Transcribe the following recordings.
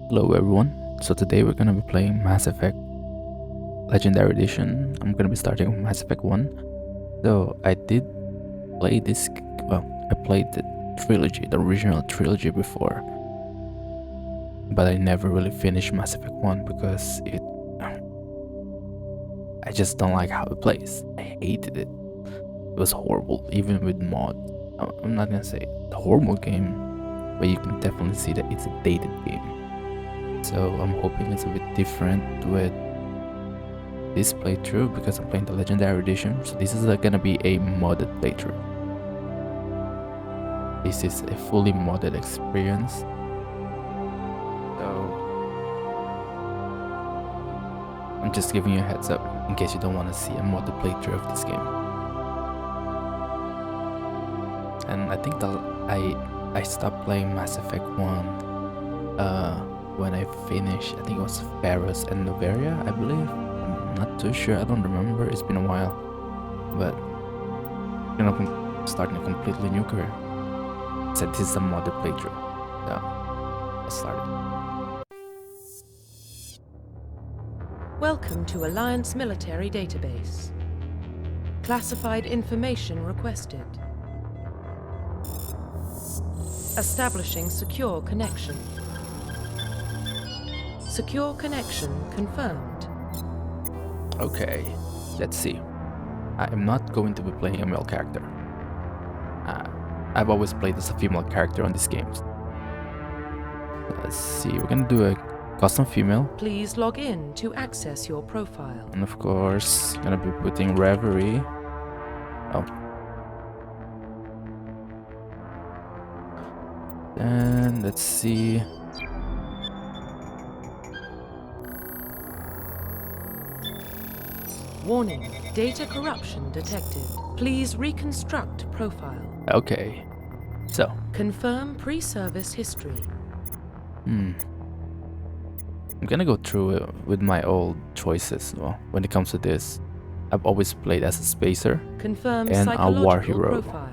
Hello everyone. So today we're gonna be playing Mass Effect Legendary Edition. I'm gonna be starting with Mass Effect 1. So I did play I played the trilogy, the original trilogy before. But I never really finished Mass Effect 1 because I just don't like how it plays. I hated it. It was horrible, even with mods. I'm not gonna say the horrible game, but you can definitely see that it's a dated game. So I'm hoping it's a bit different with this playthrough because I'm playing the Legendary Edition. So this is gonna be a modded playthrough. This is a fully modded experience. So I'm just giving you a heads up in case you don't want to see a modded playthrough of this game. And I think that I stopped playing Mass Effect 1 when I finished, I think it was Ferris and Noveria, I believe. I'm not too sure, I don't remember, it's been a while. But starting a completely new career. So this is a modded playthrough. So let's start it. Welcome to Alliance Military Database. Classified information requested. Establishing secure connection. Secure connection confirmed. Okay, let's see. I am not going to be playing a male character. I've always played as a female character on these games. Let's see, we're gonna do a custom female. Please log in to access your profile. And of course, gonna be putting Reverie. Oh. And let's see. Warning, data corruption detected. Please reconstruct profile. Okay. So. Confirm pre-service history. I'm gonna go through it with my old choices. Well, when it comes to this, I've always played as a spacer Confirm and a war psychological hero. profile.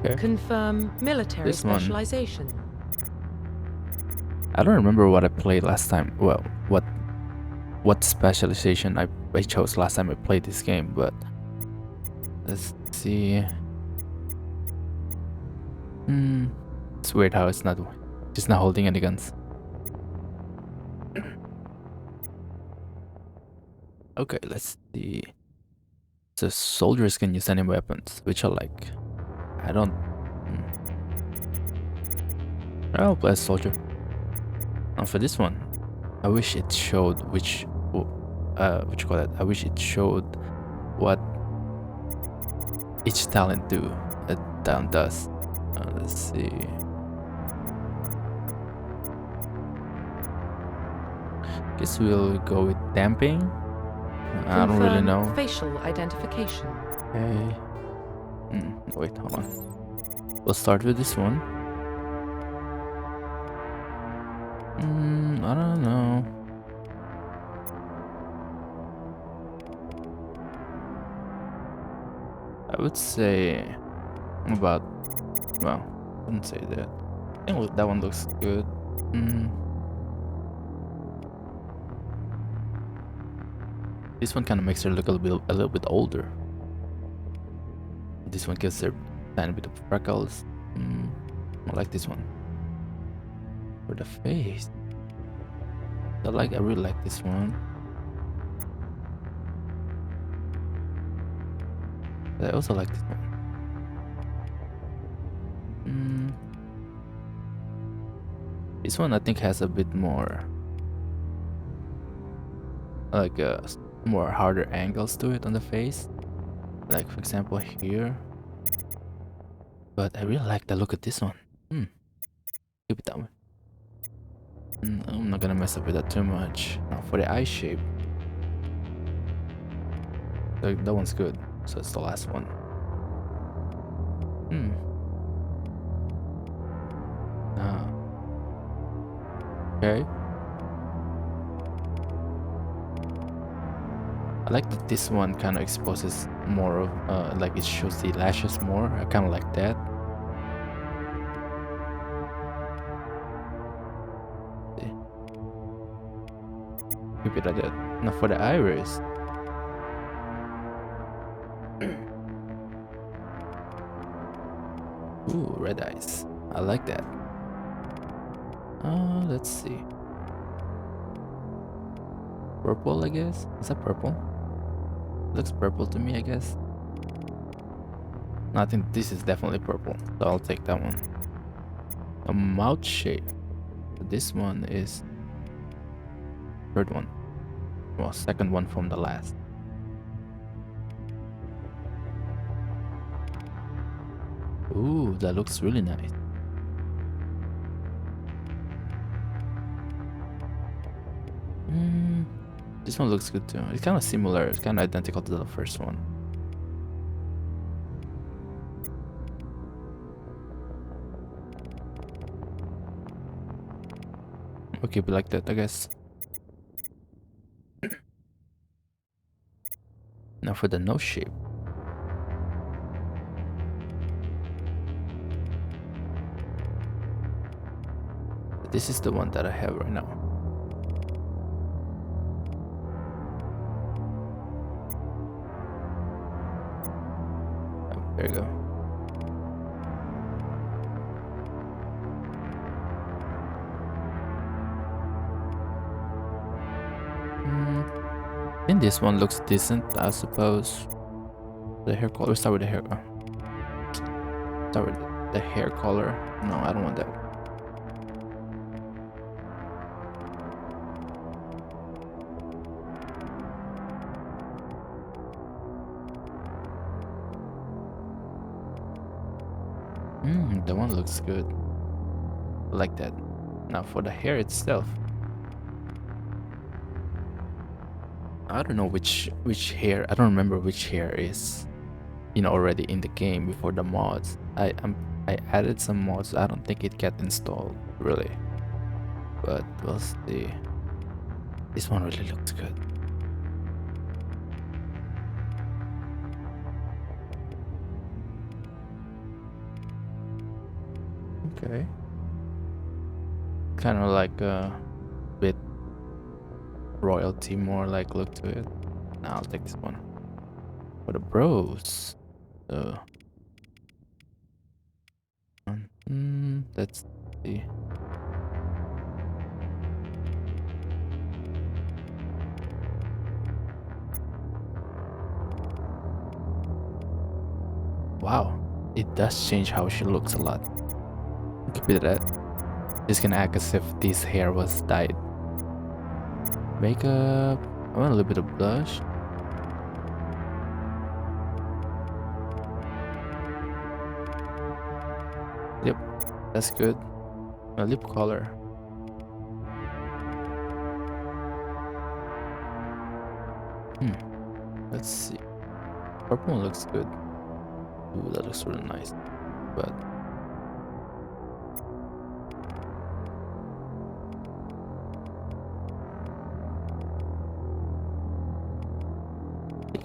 Okay. Confirm military This one. specialization. I don't remember what I played last time. Well, what specialization I chose last time I played this game, but let's see. It's weird how it's not just not holding any guns. Okay, let's see. So soldiers can use any weapons, which I like. I don't. I'll play a soldier. Now for this one, I wish it showed what you call that? I wish it showed what each talent does. Let's see. Guess we'll go with damping. I don't really know. Facial identification. Okay. Wait, hold on. We'll start with this one. I don't know. I would say about, well, I wouldn't say that. I think that one looks good. This one kind of makes her look a little bit older. This one gives her a tiny bit of freckles. I like this one. For the face, I really like this one. But I also like this one. This one I think has a bit more, like more harder angles to it on the face. Like for example here. But I really like the look of this one. Keep it that way. I'm not gonna mess up with that too much. Now for the eye shape, that one's good. So it's the last one. Okay. I like that this one kind of exposes more of, like it shows the lashes more. I kind of like that. Keep it at that. Now for the iris. Ooh, red eyes. I like that. Let's see. Purple, I guess. Is that purple? Looks purple to me, I guess. No, I think this is definitely purple, so I'll take that one. A mouth shape. This one is third one. Well, second one from the last. Ooh, that looks really nice. This one looks good too. It's kind of similar. It's kind of identical to the first one. We'll keep it like that, I guess. Now for the nose shape. This is the one that I have right now. Oh, there you go. I think this one looks decent, I suppose. The hair color. Start with the hair. Start with the hair color. No, I don't want that. That one looks good. I like that. Now for the hair itself. I don't know which hair. I don't remember which hair is, already in the game before the mods. I added some mods. I don't think it got installed really, but we'll see. This one really looks good. Okay. Kind of like a bit royalty, more like look to it. Now I'll take this one. For the bros. Let's see. Wow, it does change how she looks a lot. Keep it at that. This can act as if this hair was dyed. Makeup. I want a little bit of blush. Yep, that's good. A lip color. Let's see. Purple one looks good. Ooh, that looks really nice. But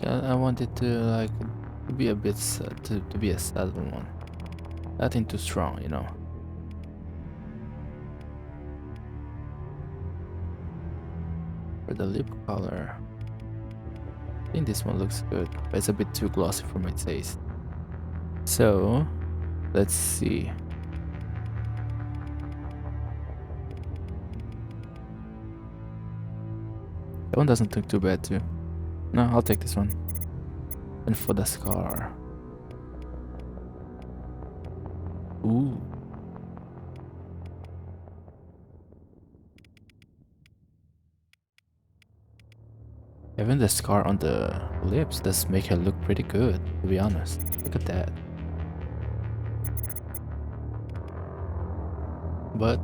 I wanted to like be a bit to be a subtle one. Nothing too strong, For the lip color, I think this one looks good, but it's a bit too glossy for my taste. So, let's see. That one doesn't look too bad too. No, I'll take this one. And for the scar. Ooh. Even the scar on the lips does make her look pretty good, to be honest. Look at that. But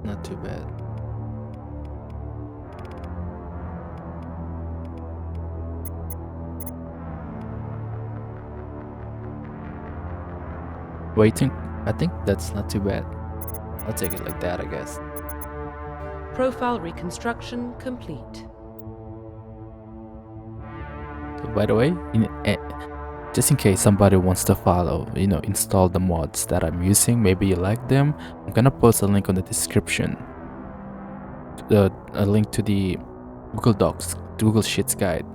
not too bad. Waiting, I think that's not too bad. I'll take it like that, I guess. Profile reconstruction complete. So by the way, just in case somebody wants to follow, install the mods that I'm using, maybe you like them, I'm gonna post a link on the description. a link to the Google Docs, Google Sheets guide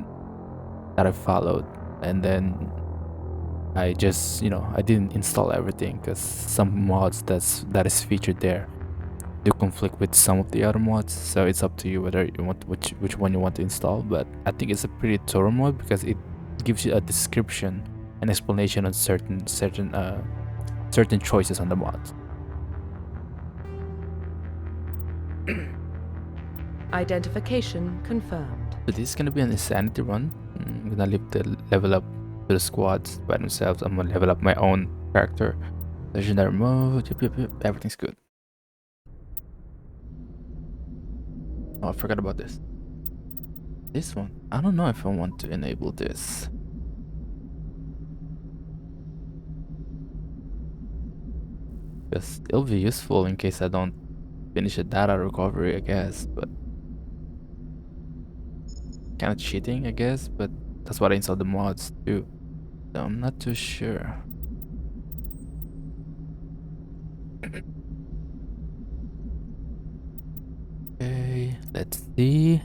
that I followed, and then I just, I didn't install everything because some mods that is featured there do conflict with some of the other mods. So it's up to you whether you want which one you want to install. But I think it's a pretty thorough mod because it gives you a description and explanation on certain choices on the mods. Identification confirmed. So this is gonna be an insanity run. I'm gonna leave the level up to the squads by themselves. I'm gonna level up my own character. Legendary mode. Yep. Everything's good. Oh, I forgot about this. This one. I don't know if I want to enable this. Because it'll be useful in case I don't finish a data recovery, I guess, but kind of cheating, I guess, but that's what I installed the mods too, so I'm not too sure. Okay, let's see.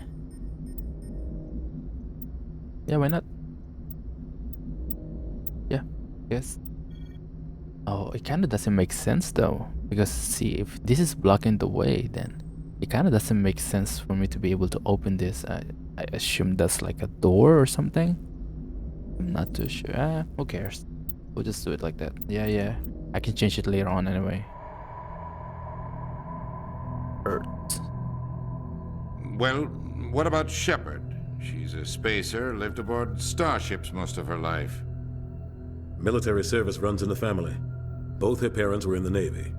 Yeah, why not? Yeah, yes. Oh, it kind of doesn't make sense though, because see, if this is blocking the way, then it kind of doesn't make sense for me to be able to open this. I assume that's like a door or something. I'm not too sure. Who cares? We'll just do it like that. Yeah. I can change it later on anyway. Earth. Well, what about Shepard? She's a spacer, lived aboard starships most of her life. Military service runs in the family. Both her parents were in the Navy.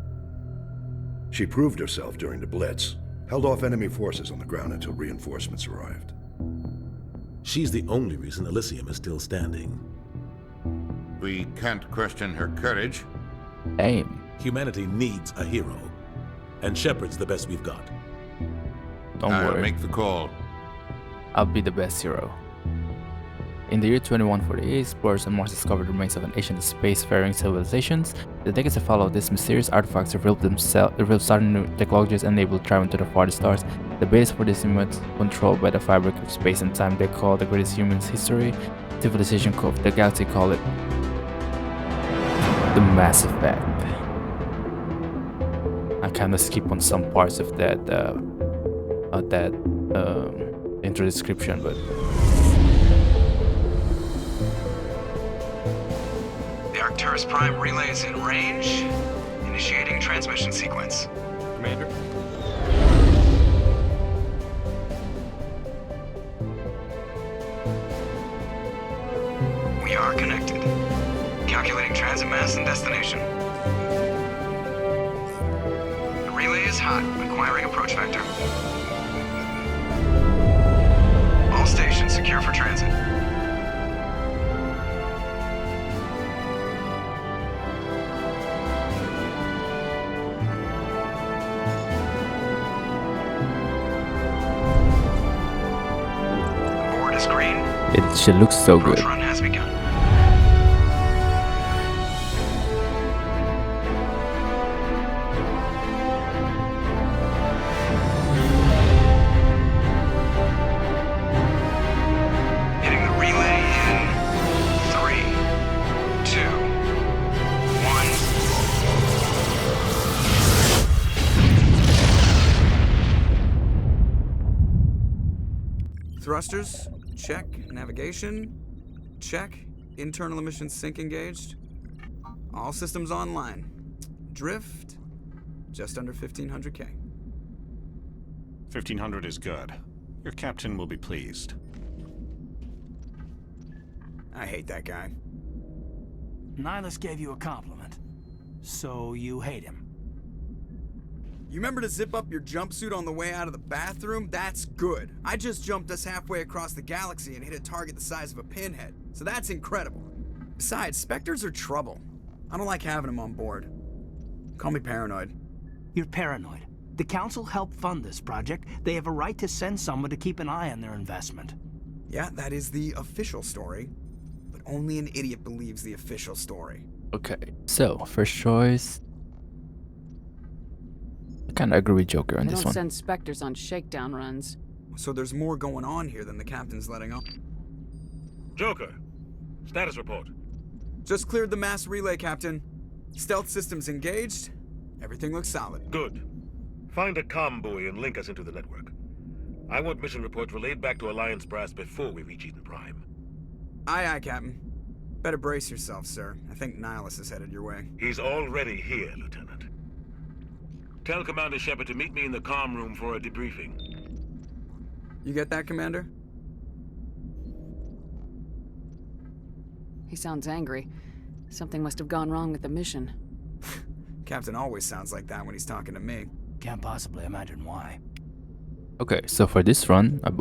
She proved herself during the Blitz, held off enemy forces on the ground until reinforcements arrived. She's the only reason Elysium is still standing. We can't question her courage. Aim. Humanity needs a hero, and Shepard's the best we've got. Don't I'll worry. make the call. I'll be the best hero. In the year 2148, explorers on Mars discovered the remains of an ancient spacefaring civilizations. The decades that followed, these mysterious artifacts revealed certain new technologies enabled travel to the farthest stars. The base for this image, controlled by the fabric of space and time they call the greatest human history, civilization of the galaxy call it the Mass Effect. I kinda skip on some parts of that intro description, but The Arcturus Prime relay is in range. Initiating transmission sequence. Commander? We are connected. Calculating transit mass and destination. The relay is hot, acquiring approach vector. All stations secure for transit. Board is green. it should look so good. Approach run has begun. Hitting the relay in 3, 2, 1. Thrusters, check. Navigation, check. Internal emissions sync engaged. All systems online. Drift, just under 1500K. 1500 is good. Your captain will be pleased. I hate that guy. Nihilus gave you a compliment, so you hate him. You remember to zip up your jumpsuit on the way out of the bathroom? That's good. I just jumped us halfway across the galaxy and hit a target the size of a pinhead, so that's incredible. Besides, Spectres are trouble. I don't like having them on board. Call me paranoid. You're paranoid. The Council helped fund this project. They have a right to send someone to keep an eye on their investment. Yeah, that is the official story, but only an idiot believes the official story. Okay, so first choice. Kinda agree with Joker on They this don't one. send Spectres on shakedown runs. So there's more going on here than the captain's letting on. Joker, status report. Just cleared the mass relay, Captain. Stealth systems engaged. Everything looks solid. Good. Find a comm buoy and link us into the network. I want mission reports relayed back to Alliance brass before we reach Eden Prime. Aye, aye, Captain. Better brace yourself, sir. I think Nihilus is headed your way. He's already here, Lieutenant. Tell Commander Shepard to meet me in the comm room for a debriefing. You get that, Commander? He sounds angry. Something must have gone wrong with the mission. Captain always sounds like that when he's talking to me. Can't possibly imagine why. Okay, so for this run, I'm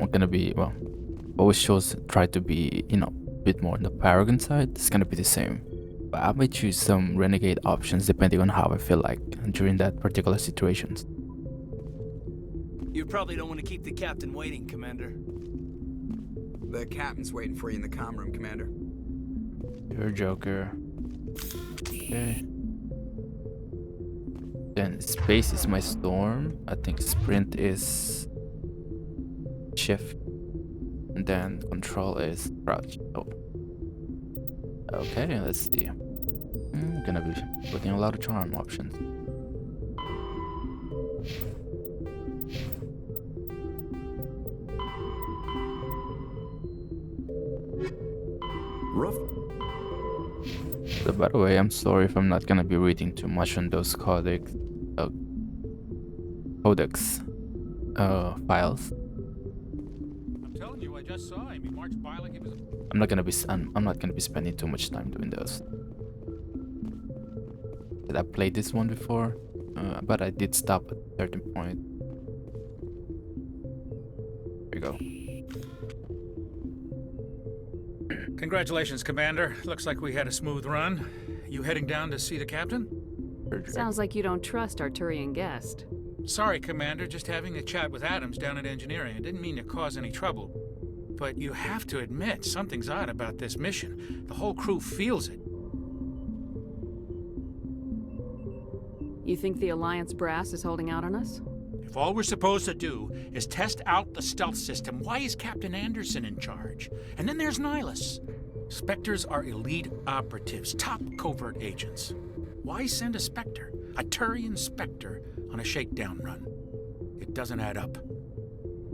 gonna be, well, always try to be, a bit more on the Paragon side. It's gonna be the same. But I might choose some Renegade options depending on how I feel like during that particular situations. You probably don't want to keep the captain waiting, Commander. The captain's waiting for you in the comm room, Commander. You're Joker. Okay. Then space is my storm. I think sprint is shift. And then control is crouch. Oh. Okay, let's see. I'm gonna be putting a lot of charm options. Rough. So by the way, I'm sorry if I'm not gonna be reading too much on those codex files. I'm telling you, I just saw him. He marched by like he was. I'm not gonna be spending too much time doing those. Did I play this one before? But I did stop at a certain point. Here we go. Congratulations, Commander. Looks like we had a smooth run. You heading down to see the captain? Sounds like you don't trust Arturian guest. Sorry, Commander. Just having a chat with Adams down at engineering. I didn't mean to cause any trouble. But you have to admit, something's odd about this mission. The whole crew feels it. You think the Alliance brass is holding out on us? If all we're supposed to do is test out the stealth system, why is Captain Anderson in charge? And then there's Nihilus. Spectres are elite operatives, top covert agents. Why send a Spectre, a Turian Spectre, on a shakedown run? It doesn't add up.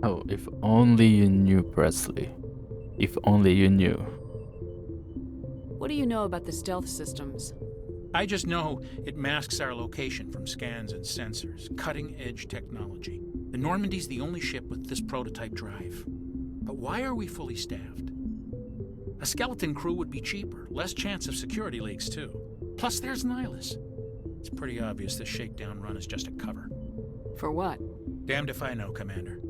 Oh, if only you knew, Presley. If only you knew. What do you know about the stealth systems? I just know it masks our location from scans and sensors. Cutting-edge technology. The Normandy's the only ship with this prototype drive. But why are we fully staffed? A skeleton crew would be cheaper, less chance of security leaks too. Plus there's Nihilus. It's pretty obvious this shakedown run is just a cover. For what? Damned if I know, Commander.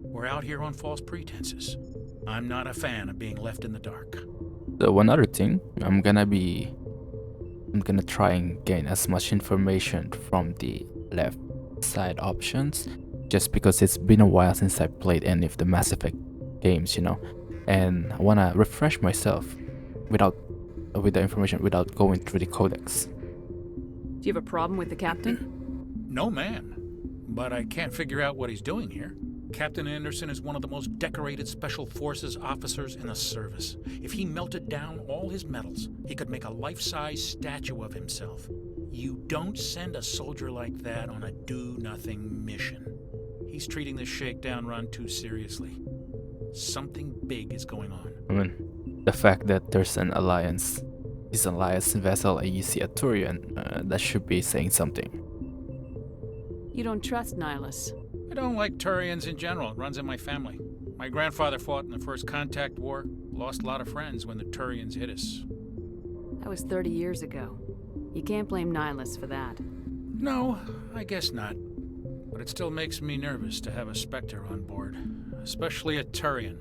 We're out here on false pretenses. I'm not a fan of being left in the dark. So one other thing, I'm gonna try and gain as much information from the left side options, just because it's been a while since I played any of the Mass Effect games, and I wanna refresh myself with the information without going through the codex. Do you have a problem with the captain? No, man. But I can't figure out what he's doing here. Captain Anderson is one of the most decorated Special Forces officers in the service. If he melted down all his medals, he could make a life-size statue of himself. You don't send a soldier like that on a do-nothing mission. He's treating this shakedown run too seriously. Something big is going on. I mean, the fact that there's an alliance vessel and you see a Turian, that should be saying something. You don't trust Nihilus. I don't like Turians in general. It runs in my family. My grandfather fought in the First Contact War, lost a lot of friends when the Turians hit us. That was 30 years ago. You can't blame Nihilus for that. No, I guess not. But it still makes me nervous to have a Spectre on board, especially a Turian.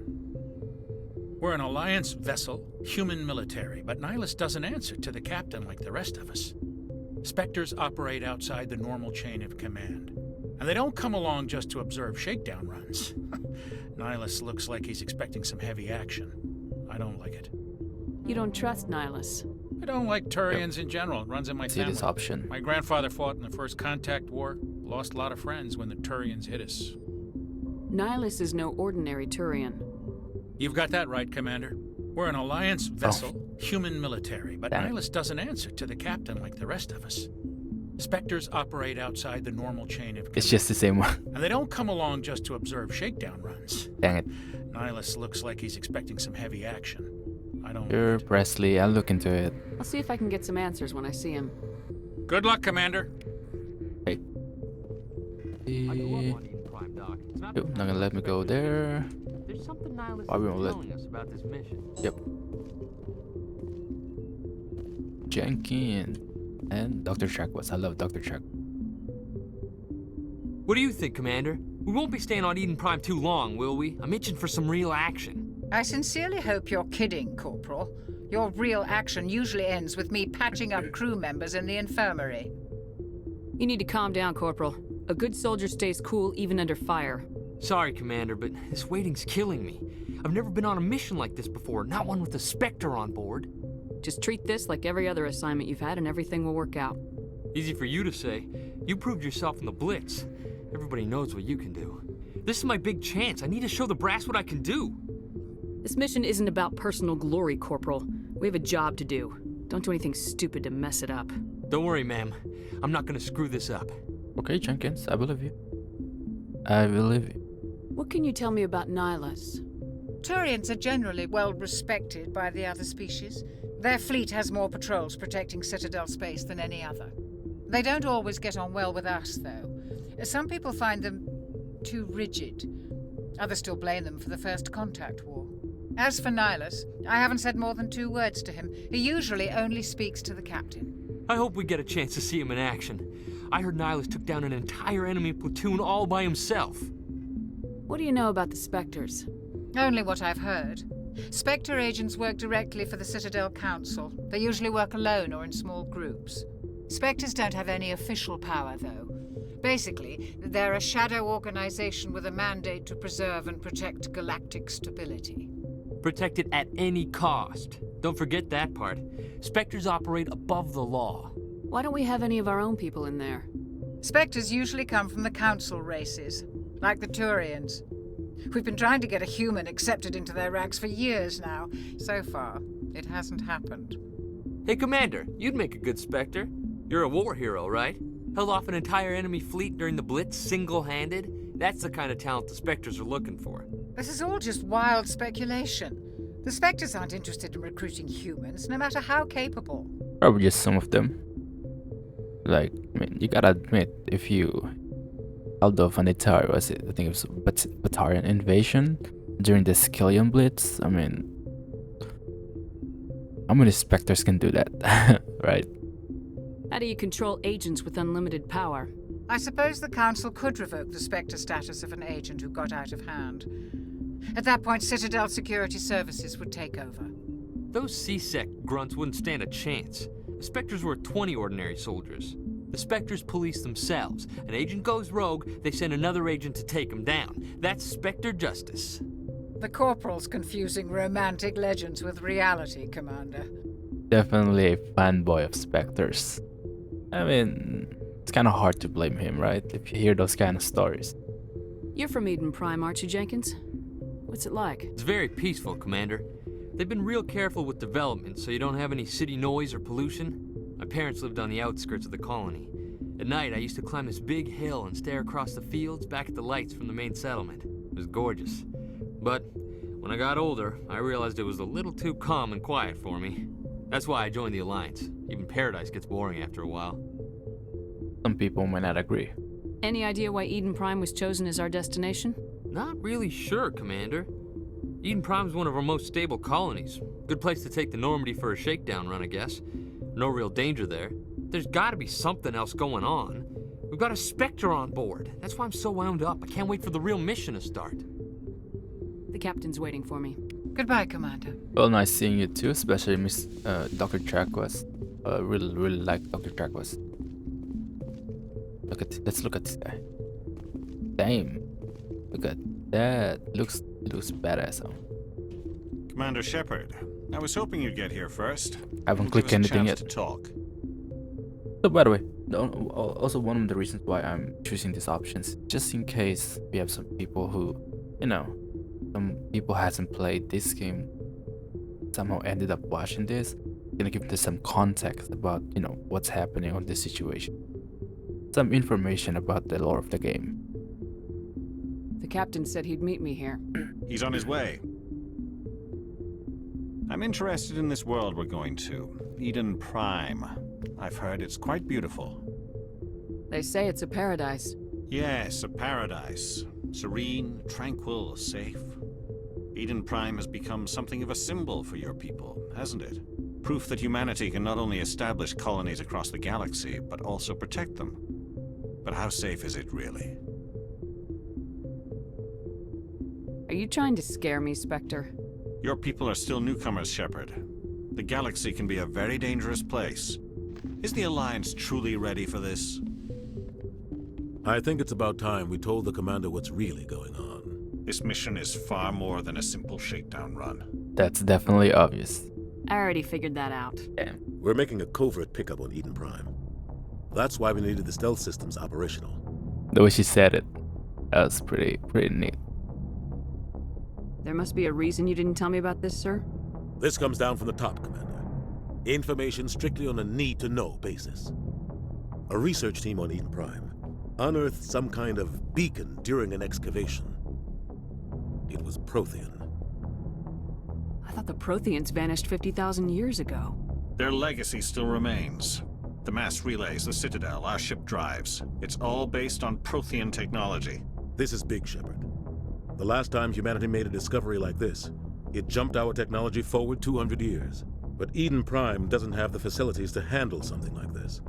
We're an Alliance vessel, human military, but Nihilus doesn't answer to the captain like the rest of us. Spectres operate outside the normal chain of command. And they don't come along just to observe shakedown runs. Nihilus looks like he's expecting some heavy action. I don't like it. You don't trust Nihilus? I I don't like Turians in general. It runs in my See family. this option. My grandfather fought in the First Contact War. Lost a lot of friends when the Turians hit us. Nihilus is no ordinary Turian. You've got that right, Commander. We're an Alliance vessel, human military, but Nihilus doesn't answer to the captain like the rest of us. Spectres operate outside the normal chain of command. It's just the same one. And they don't come along just to observe shakedown runs. Dang it. Nihilus looks like he's expecting some heavy action. I don't... Sure, Presley, I'll look into it. I'll see if I can get some answers when I see him. Good luck, Commander. Hey. Nope, not gonna let me go there. There's something Nihilus Why is won't let... telling us about this mission. Yep. Jenkins and Dr. Chakwas. I love Dr. Chak. What do you think, Commander? We won't be staying on Eden Prime too long, will we? I'm itching for some real action. I sincerely hope you're kidding, Corporal. Your real action usually ends with me patching up crew members in the infirmary. You need to calm down, Corporal. A good soldier stays cool even under fire. Sorry, Commander, but this waiting's killing me. I've never been on a mission like this before, not one with a Spectre on board. Just treat this like every other assignment you've had and everything will work out. Easy for you to say. You proved yourself in the Blitz. Everybody knows what you can do. This is my big chance. I need to show the brass what I can do. This mission isn't about personal glory, Corporal. We have a job to do. Don't do anything stupid to mess it up. Don't worry, ma'am. I'm not gonna screw this up. Okay, Jenkins, I believe you. I believe you. What can you tell me about Nihilus? Turians are generally well respected by the other species. Their fleet has more patrols protecting Citadel space than any other. They don't always get on well with us, though. Some people find them too rigid. Others still blame them for the First Contact War. As for Nihilus, I haven't said more than 2 words to him. He usually only speaks to the captain. I hope we get a chance to see him in action. I heard Nihilus took down an entire enemy platoon all by himself. What do you know about the Spectres? Only what I've heard. Spectre agents work directly for the Citadel Council. They usually work alone or in small groups. Spectres don't have any official power, though. Basically, they're a shadow organization with a mandate to preserve and protect galactic stability. Protect it at any cost. Don't forget that part. Spectres operate above the law. Why don't we have any of our own people in there? Spectres usually come from the Council races, like the Turians. We've been trying to get a human accepted into their ranks for years now. So far, it hasn't happened. Hey, Commander, you'd make a good Spectre. You're a war hero, right? Held off an entire enemy fleet during the Blitz single-handed? That's the kind of talent the Spectres are looking for. This is all just wild speculation. The Spectres aren't interested in recruiting humans, no matter how capable. Probably just some of them. Like, I mean, you gotta admit, if you held off an entire, I think it was Batarian invasion during the Skillian Blitz, I mean, how many Spectres can do that, right? How do you control agents with unlimited power? I suppose the Council could revoke the Spectre status of an agent who got out of hand. At that point, Citadel Security Services would take over. Those C-Sec grunts wouldn't stand a chance. The Spectres were 20 ordinary soldiers. The Spectres police themselves. An agent goes rogue, they send another agent to take him down. That's Spectre justice. The Corporal's confusing romantic legends with reality, Commander. Definitely a fanboy of Spectres. I mean, it's kind of hard to blame him, right? If you hear those kind of stories. You're from Eden Prime, aren't you, Jenkins? What's it like? It's very peaceful, Commander. They've been real careful with development, so you don't have any city noise or pollution. My parents lived on the outskirts of the colony. At night, I used to climb this big hill and stare across the fields back at the lights from the main settlement. It was gorgeous. But when I got older, I realized it was a little too calm and quiet for me. That's why I joined the Alliance. Even Paradise gets boring after a while. Some people might not agree. Any idea why Eden Prime was chosen as our destination? Not really sure, Commander. Eden Prime's one of our most stable colonies. Good place to take the Normandy for a shakedown run, I guess. No real danger there. There's gotta be something else going on. We've got a Spectre on board. That's why I'm so wound up. I can't wait for the real mission to start. The captain's waiting for me. Goodbye, Commander. Well, nice seeing you too, especially Miss Dr. Chakwas. Really like Dr. Chakwas. Let's look at this guy. Damn. Look at that. Looks badass. Huh? Commander Shepard, I was hoping you'd get here first. I haven't It'll clicked give us a anything chance yet. to talk. So by the way, also one of the reasons why I'm choosing these options, just in case we have some people who, some people hasn't played this game, somehow ended up watching this, gonna give them some context about, what's happening on this situation. Some information about the lore of the game. The captain said he'd meet me here. He's on his way. I'm interested in this world we're going to, Eden Prime. I've heard it's quite beautiful. They say it's a paradise. Yes, a paradise. Serene, tranquil, safe. Eden Prime has become something of a symbol for your people, hasn't it? Proof that humanity can not only establish colonies across the galaxy, but also protect them. But how safe is it, really? Are you trying to scare me, Spectre? Your people are still newcomers, Shepard. The galaxy can be a very dangerous place. Is the Alliance truly ready for this? I think it's about time we told the commander what's really going on. This mission is far more than a simple shakedown run. That's definitely obvious. I already figured that out. Damn. We're making a covert pickup on Eden Prime. That's why we needed the stealth systems operational. The way she said it, that was pretty neat. There must be a reason you didn't tell me about this, sir? This comes down from the top, Commander. Information strictly on a need-to-know basis. A research team on Eden Prime unearthed some kind of beacon during an excavation. It was Prothean. I thought the Protheans vanished 50,000 years ago. Their legacy still remains. The mass relays, the Citadel, our ship drives. It's all based on Prothean technology. This is big, Shepard. The last time humanity made a discovery like this, it jumped our technology forward 200 years. But Eden Prime doesn't have the facilities to handle something like this.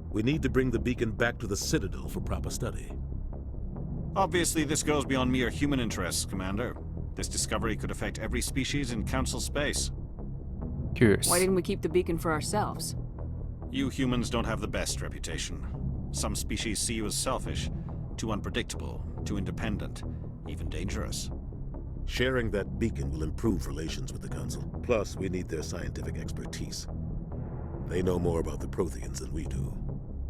We need to bring the beacon back to the Citadel for proper study. Obviously, this goes beyond mere human interests, Commander. This discovery could affect every species in Council space. Curious. Why didn't we keep the beacon for ourselves? You humans don't have the best reputation. Some species see you as selfish, too unpredictable, too independent, even dangerous. Sharing that beacon will improve relations with the Council. Plus, we need their scientific expertise. They know more about the Protheans than we do.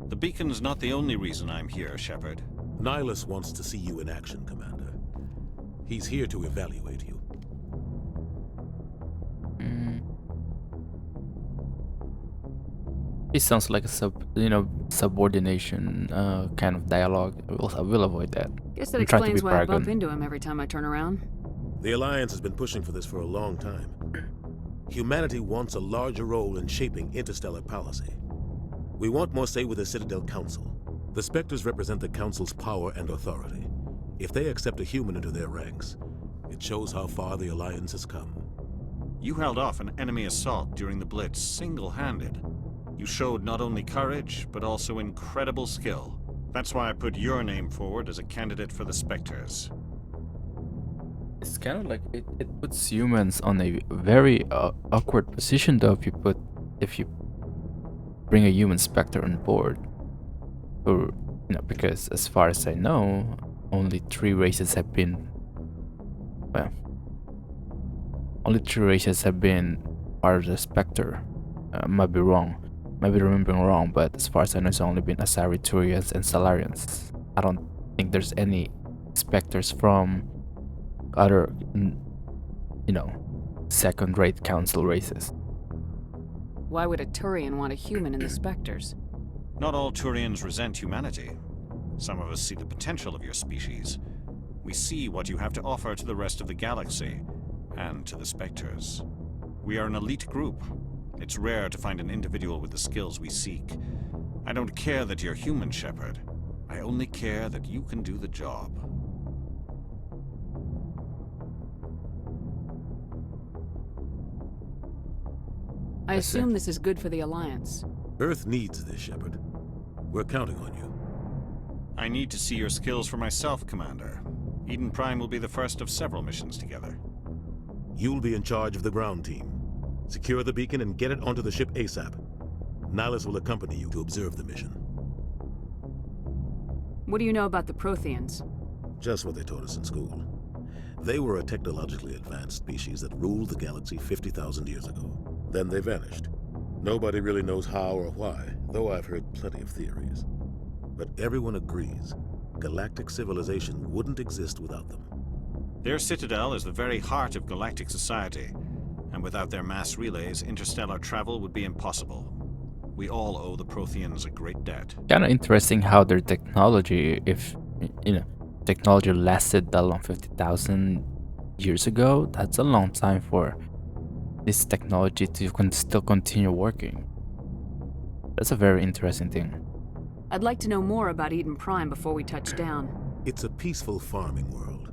The beacon's not the only reason I'm here, Shepard. Nihilus wants to see you in action, Commander. He's here to evaluate you. It sounds like a subordination kind of dialogue. I will avoid that. Guess that I'm trying to explains be why I bump Paragon. into him every time I turn around. The Alliance has been pushing for this for a long time. Humanity wants a larger role in shaping interstellar policy. We want more say with the Citadel Council. The Spectres represent the Council's power and authority. If they accept a human into their ranks, it shows how far the Alliance has come. You held off an enemy assault during the Blitz single-handed. You showed not only courage, but also incredible skill. That's why I put your name forward as a candidate for the Spectres. It's kind of like it puts humans on a very awkward position, though, if you bring a human Spectre on board. Or, because as far as I know, only 3 races have been, only 3 races have been part of the Spectre. Might be wrong, might be remembering wrong, but as far as I know, it's only been Asari, Turians, and Salarians. I don't think there's any Spectres from other, second-rate Council races. Why would a Turian want a human in the Spectres? Not all Turians resent humanity. Some of us see the potential of your species. We see what you have to offer to the rest of the galaxy, and to the Spectres. We are an elite group. It's rare to find an individual with the skills we seek. I don't care that you're human, Shepard. I only care that you can do the job. I assume this is good for the Alliance. Earth needs this, Shepard. We're counting on you. I need to see your skills for myself, Commander. Eden Prime will be the first of several missions together. You'll be in charge of the ground team. Secure the beacon and get it onto the ship ASAP. Nihilus will accompany you to observe the mission. What do you know about the Protheans? Just what they taught us in school. They were a technologically advanced species that ruled the galaxy 50,000 years ago. Then they vanished. Nobody really knows how or why, though I've heard plenty of theories. But everyone agrees galactic civilization wouldn't exist without them. Their citadel is the very heart of galactic society, and without their mass relays, interstellar travel would be impossible. We all owe the Protheans a great debt. Kind of interesting how their technology, if technology lasted that long, 50,000 years ago, that's a long time for this technology to still continue working. That's a very interesting thing. I'd like to know more about Eden Prime before we touch down. It's a peaceful farming world,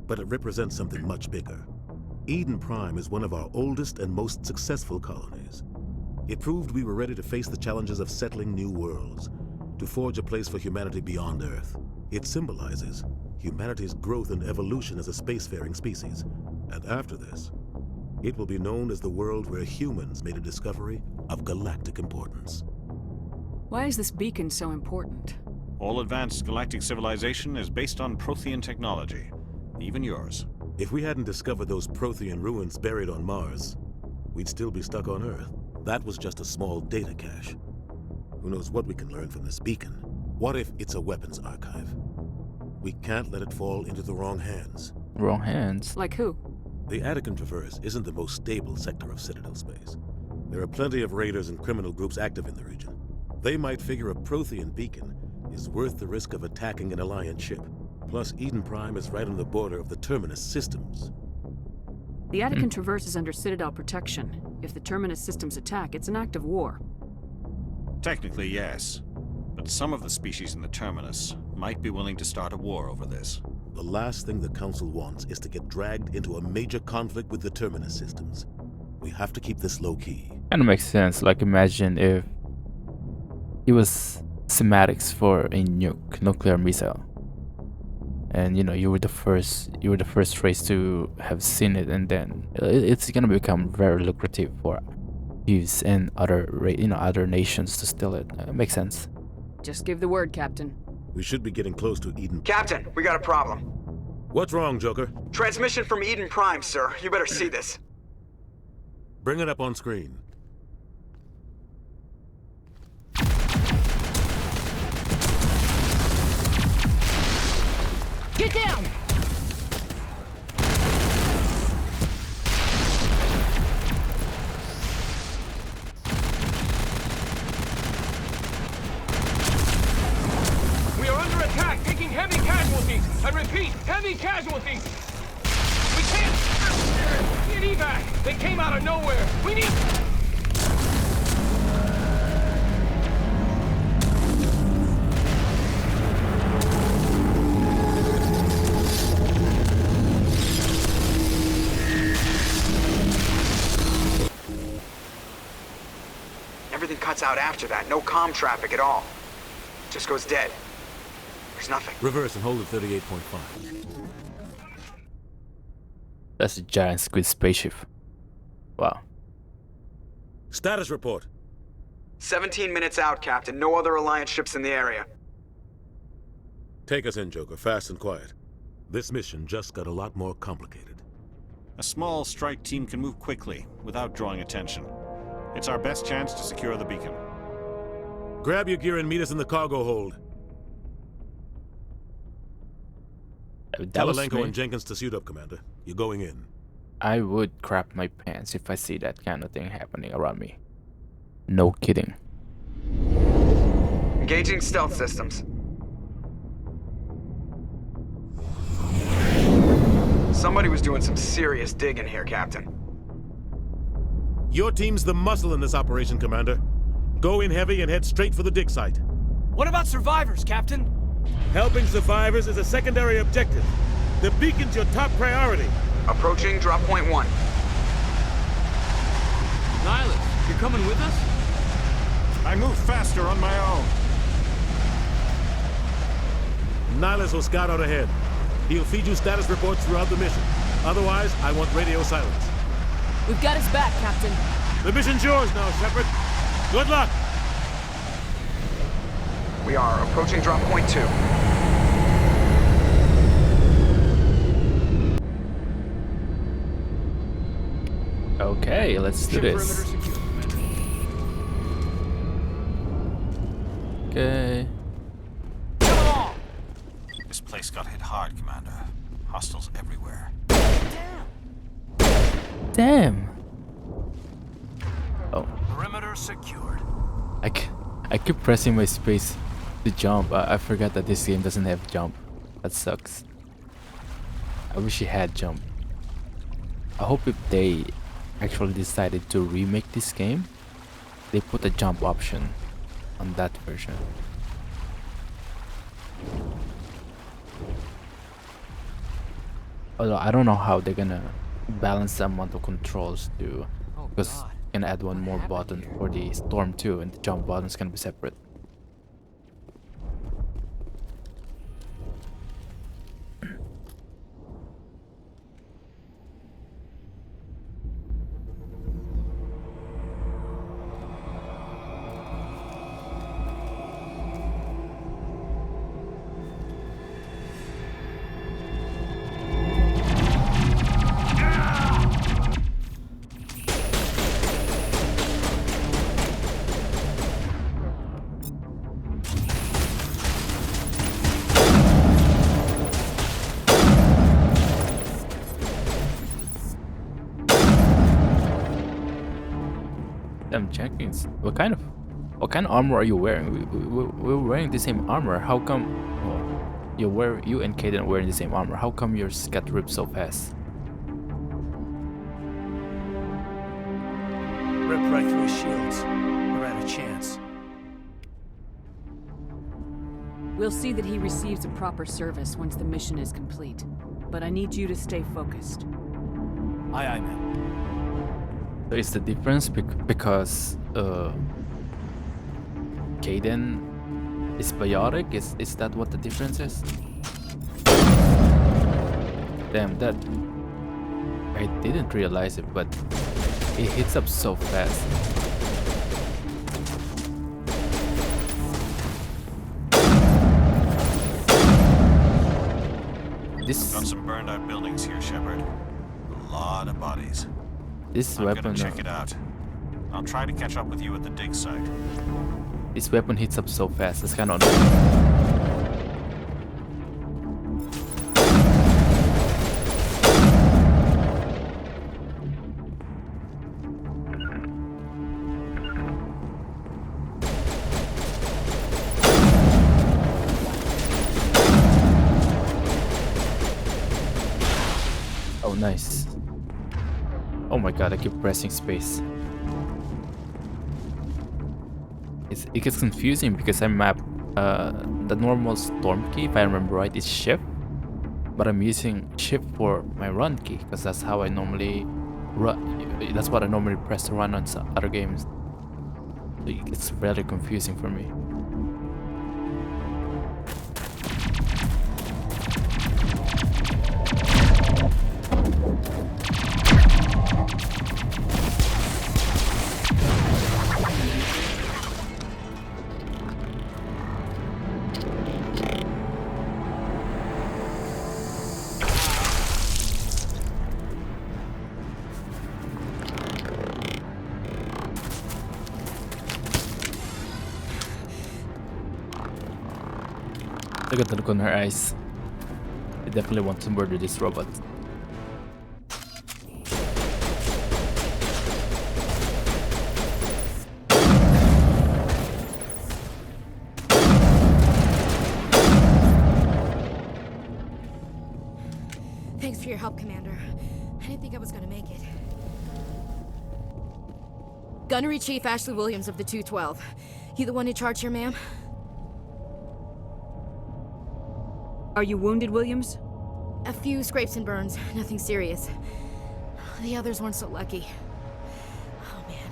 but it represents something much bigger. Eden Prime is one of our oldest and most successful colonies. It proved we were ready to face the challenges of settling new worlds, to forge a place for humanity beyond Earth. It symbolizes humanity's growth and evolution as a spacefaring species. And after this, it will be known as the world where humans made a discovery of galactic importance. Why is this beacon so important? All advanced galactic civilization is based on Prothean technology, even yours. If we hadn't discovered those Prothean ruins buried on Mars, we'd still be stuck on Earth. That was just a small data cache. Who knows what we can learn from this beacon? What if it's a weapons archive? We can't let it fall into the wrong hands. Wrong hands? Like who? The Attican Traverse isn't the most stable sector of Citadel space. There are plenty of raiders and criminal groups active in the region. They might figure a Prothean beacon is worth the risk of attacking an Alliance ship. Plus, Eden Prime is right on the border of the Terminus systems. The Attican Traverse is under Citadel protection. If the Terminus systems attack, it's an act of war. Technically, yes. But some of the species in the Terminus might be willing to start a war over this. The last thing the Council wants is to get dragged into a major conflict with the Terminus systems. We have to keep this low-key. Kind of makes sense. Like, imagine if it was schematics for a nuclear missile, and you were the first race to have seen it, and then it's gonna become very lucrative for use and other nations to steal it. Makes sense. Just give the word, Captain. We should be getting close to Eden. Captain, we got a problem. What's wrong, Joker? Transmission from Eden Prime, sir. You better see this. Bring it up on screen. Get down! We are under attack, taking heavy casualties. I repeat, heavy casualties. We can't get evac. They came out of nowhere. We need... Everything cuts out after that. No comm traffic at all. Just goes dead. There's nothing. Reverse and hold at 38.5. That's a giant squid spaceship. Wow. Status report. 17 minutes out, Captain. No other Alliance ships in the area. Take us in, Joker, fast and quiet. This mission just got a lot more complicated. A small strike team can move quickly, without drawing attention. It's our best chance to secure the beacon. Grab your gear and meet us in the cargo hold. Tell Alenko and Jenkins to suit up, Commander. You're going in. I would crap my pants if I see that kind of thing happening around me. No kidding. Engaging stealth systems. Somebody was doing some serious digging here, Captain. Your team's the muscle in this operation, Commander. Go in heavy and head straight for the dig site. What about survivors, Captain? Helping survivors is a secondary objective. The beacon's your top priority. Approaching drop point 1. Nihilus, you're coming with us? I move faster on my own. Nihilus will scout out ahead. He'll feed you status reports throughout the mission. Otherwise, I want radio silence. We've got his back, Captain. The mission's yours now, Shepard. Good luck! We are approaching drop point 2. Okay, let's do this. Okay. This place got hit hard, Commander. Hostiles everywhere. Damn. Oh. Perimeter secured. I keep pressing my space to jump. I forgot that this game doesn't have jump. That sucks. I wish it had jump. I hope if they actually decided to remake this game, they put a jump option on that version. Although I don't know how they're gonna balance the amount of controls too, because you can add one more button for the storm too, and the jump button is gonna be separate. I'm checking. What kind of armor are you wearing? We're wearing the same armor. How come? Well, you and Kaden are wearing the same armor. How come yours got ripped so fast? Ripped right through his shields. Never had a chance. We'll see that he receives a proper service once the mission is complete. But I need you to stay focused. Aye, aye, ma'am. So is the difference because Kaden is biotic? Is that what the difference is? Damn, that I didn't realize it, but it hits up so fast. Got some burned out buildings here, Shepard. A lot of bodies. This I'm weapon. gonna check it out. I'll try to catch up with you at the dig site. This weapon hits up so fast. It's kind of annoying. Oh, nice. Oh my god, I keep pressing space. It gets confusing because I mapped the normal storm key, if I remember right, is shift. But I'm using shift for my run key because that's how I normally run. That's what I normally press to run on some other games. It's really confusing for me. Look at the look on her eyes. I definitely want to murder this robot. Thanks for your help, Commander. I didn't think I was gonna make it. Gunnery Chief Ashley Williams of the 212. You the one in charge here, ma'am? Are you wounded, Williams? A few scrapes and burns, nothing serious. The others weren't so lucky. Oh man.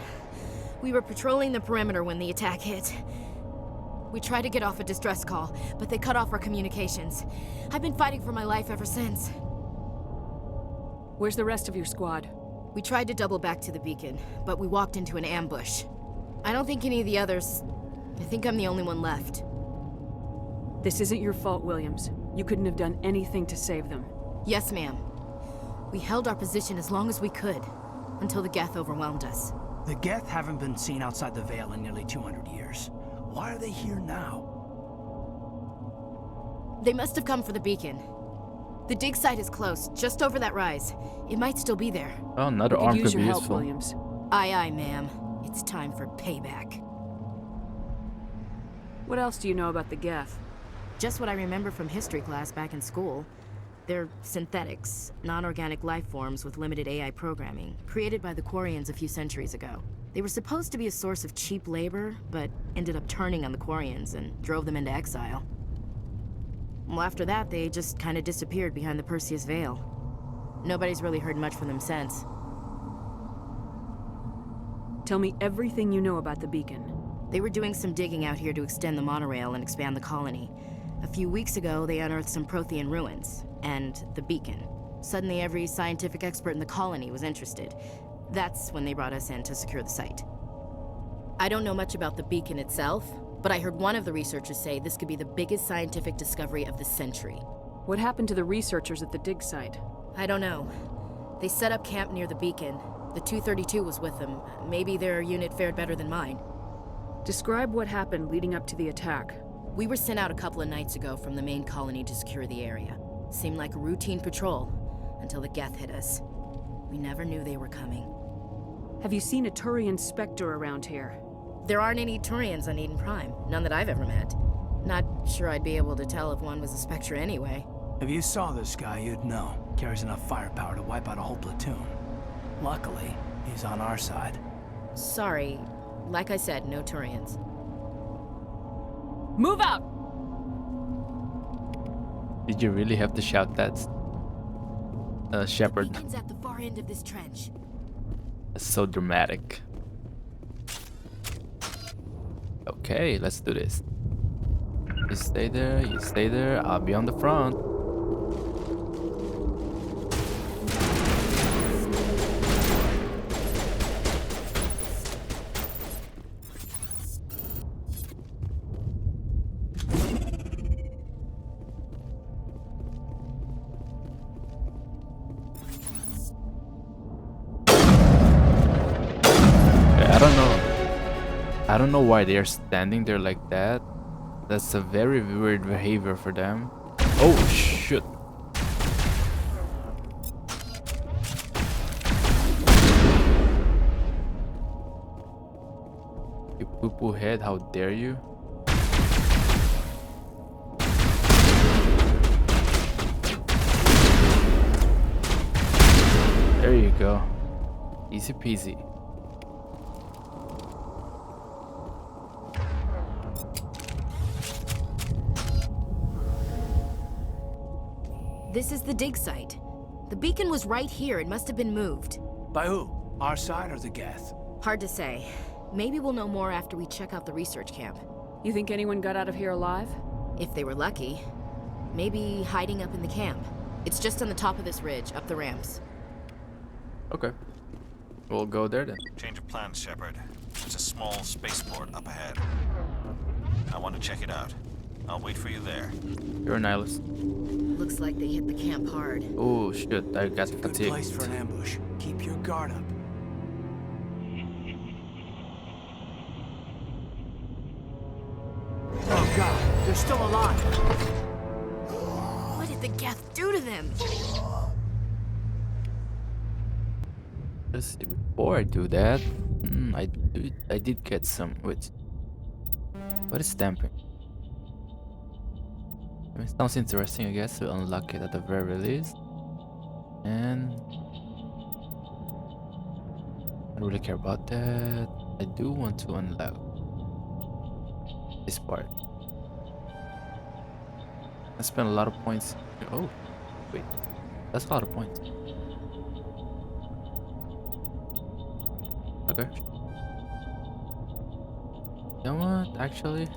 We were patrolling the perimeter when the attack hit. We tried to get off a distress call, but they cut off our communications. I've been fighting for my life ever since. Where's the rest of your squad? We tried to double back to the beacon, but we walked into an ambush. I don't think any of the others... I think I'm the only one left. This isn't your fault, Williams. You couldn't have done anything to save them. Yes, ma'am. We held our position as long as we could. until the Geth overwhelmed us. The Geth haven't been seen outside the Veil in nearly 200 years. Why are they here now? They must have come for the beacon. The dig site is close, just over that rise. It might still be there. Oh, another We could arm use could your be help, useful. Williams. Aye, aye, ma'am. It's time for payback. What else do you know about the Geth? Just what I remember from history class back in school. They're synthetics, non-organic life forms with limited AI programming, created by the Quarians a few centuries ago. They were supposed to be a source of cheap labor, but ended up turning on the Quarians and drove them into exile. Well, after that, they just kind of disappeared behind the Perseus Veil. Nobody's really heard much from them since. Tell me everything you know about the beacon. They were doing some digging out here to extend the monorail and expand the colony. A few weeks ago, they unearthed some Prothean ruins, and the beacon. Suddenly, every scientific expert in the colony was interested. That's when they brought us in to secure the site. I don't know much about the beacon itself, but I heard one of the researchers say this could be the biggest scientific discovery of the century. What happened to the researchers at the dig site? I don't know. They set up camp near the beacon. The 232 was with them. Maybe their unit fared better than mine. Describe what happened leading up to the attack. We were sent out a couple of nights ago from the main colony to secure the area. Seemed like a routine patrol, until the Geth hit us. We never knew they were coming. Have you seen a Turian Spectre around here? There aren't any Turians on Eden Prime. None that I've ever met. Not sure I'd be able to tell if one was a Spectre anyway. If you saw this guy, you'd know. Carries enough firepower to wipe out a whole platoon. Luckily, he's on our side. Sorry. Like I said, no Turians. Move out! Did you really have to shout that? Shepard. The beacon's at the far end of this trench. That's so dramatic. Okay, let's do this. You stay there, you stay there, I'll be on the front. I don't know why they are standing there like that. That's a very weird behavior for them. Oh shit. You poo-poo head, how dare you? There you go. Easy peasy. This is the dig site. The beacon was right here. It must have been moved. By who? Our side or the Geth? Hard to say. Maybe we'll know more after we check out the research camp. You think anyone got out of here alive? If they were lucky. Maybe hiding up in the camp. It's just on the top of this ridge, up the ramps. Okay. We'll go there then. Change of plans, Shepard. There's a small spaceport up ahead. I want to check it out. I'll wait for you there. You're an nihilist. Looks like they hit the camp hard. Oh shit, I got Good fatigued. place for an ambush. Keep your guard up. Oh god, they're still alive. What did the Geth do to them? Let's see, before I do that, I did get some. Wait, what is stamping? It sounds interesting, I guess. To unlock it at the very least, and I don't really care about that. I do want to unlock this part. I spent a lot of points. Oh, wait, that's a lot of points. Okay. You know what? Actually,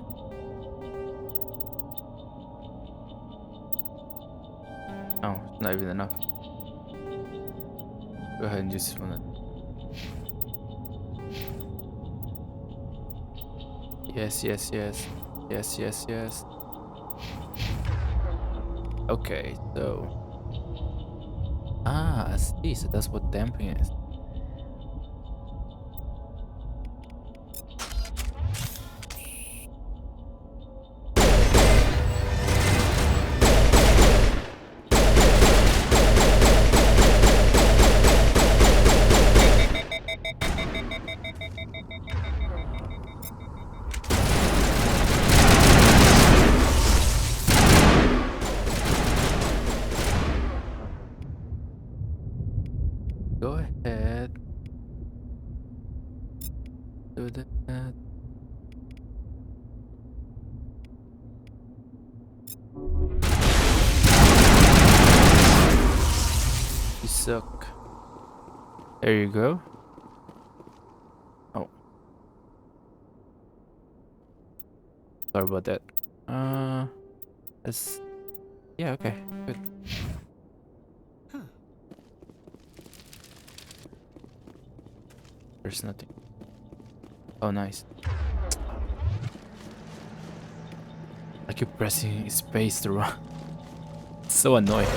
oh, it's not even enough. Go ahead and use this one then. Yes, yes, yes. Yes, yes, yes. Okay, so. Ah, I see. So that's what damping is. that. You suck. There you go. Oh. Sorry about that. That's... Yeah, okay, good. There's nothing. Oh, nice. I keep pressing space to run. It's so annoying.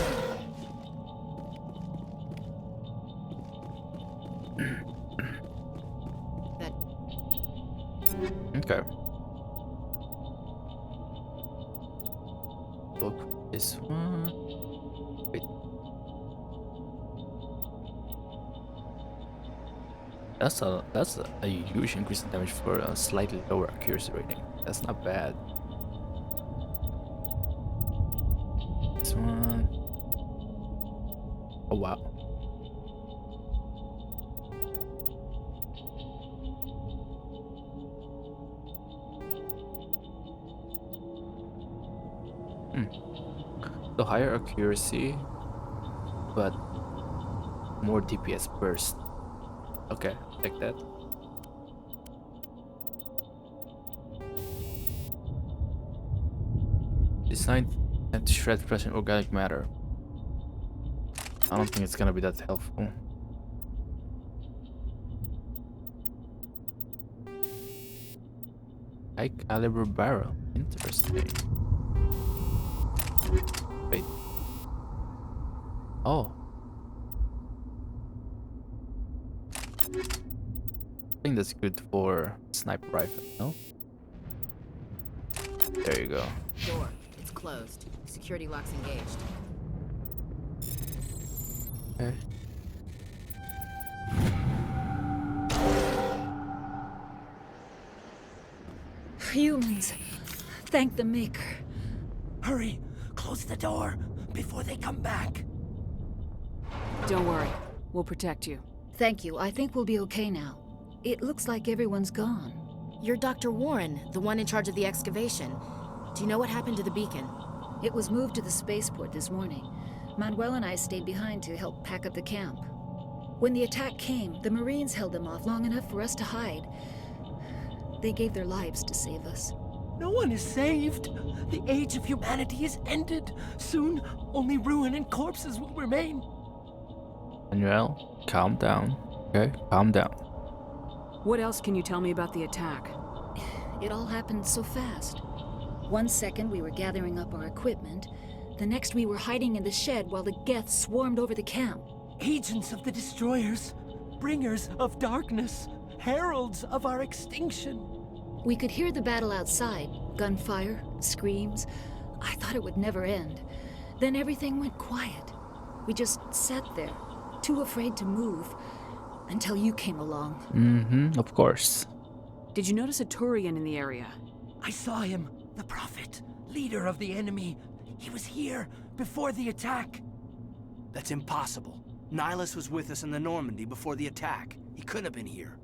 Okay. Look, this one. Wait. That's a huge increase in damage for a slightly lower accuracy rating. That's not bad. This one. Oh wow. So higher accuracy, but more DPS burst. Okay, take that. Designed to shred present organic matter. I don't think it's gonna be that helpful. High caliber barrel. Interesting. Wait. Oh. I think that's good for sniper rifle, no? There you go. Door. It's closed. Security lock's engaged. Okay. Humans. Thank the Maker. Hurry! Close the door before they come back. Don't worry. We'll protect you. Thank you. I think we'll be okay now. It looks like everyone's gone. You're Dr. Warren, the one in charge of the excavation. Do you know what happened to the beacon? It was moved to the spaceport this morning. Manuel and I stayed behind to help pack up the camp. When the attack came, the Marines held them off long enough for us to hide. They gave their lives to save us. No one is saved. The age of humanity is ended. Soon, only ruin and corpses will remain. Manuel, calm down. Okay, calm down. What else can you tell me about the attack? It all happened so fast. 1 second we were gathering up our equipment. The next we were hiding in the shed while the Geth swarmed over the camp. Agents of the destroyers, bringers of darkness, heralds of our extinction. We could hear the battle outside. Gunfire, screams. I thought it would never end. Then everything went quiet. We just sat there, too afraid to move, until you came along. Mm-hmm, of course. Did you notice a Turian in the area? I saw him, the Prophet, leader of the enemy. He was here before the attack. That's impossible. Nihilus was with us in the Normandy before the attack. He couldn't have been here.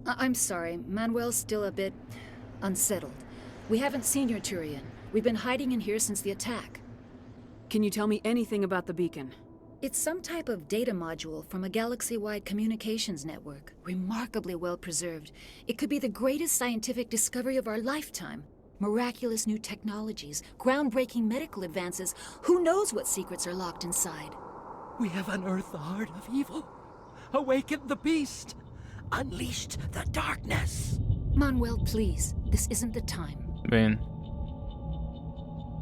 I'm sorry, Manuel's still a bit unsettled. We haven't seen your Turian. We've been hiding in here since the attack. Can you tell me anything about the beacon? It's some type of data module from a galaxy-wide communications network. Remarkably well preserved. It could be the greatest scientific discovery of our lifetime. Miraculous new technologies, groundbreaking medical advances. Who knows what secrets are locked inside? We have unearthed the heart of evil, awakened the beast, unleashed the darkness. Manuel, please. This isn't the time. I mean,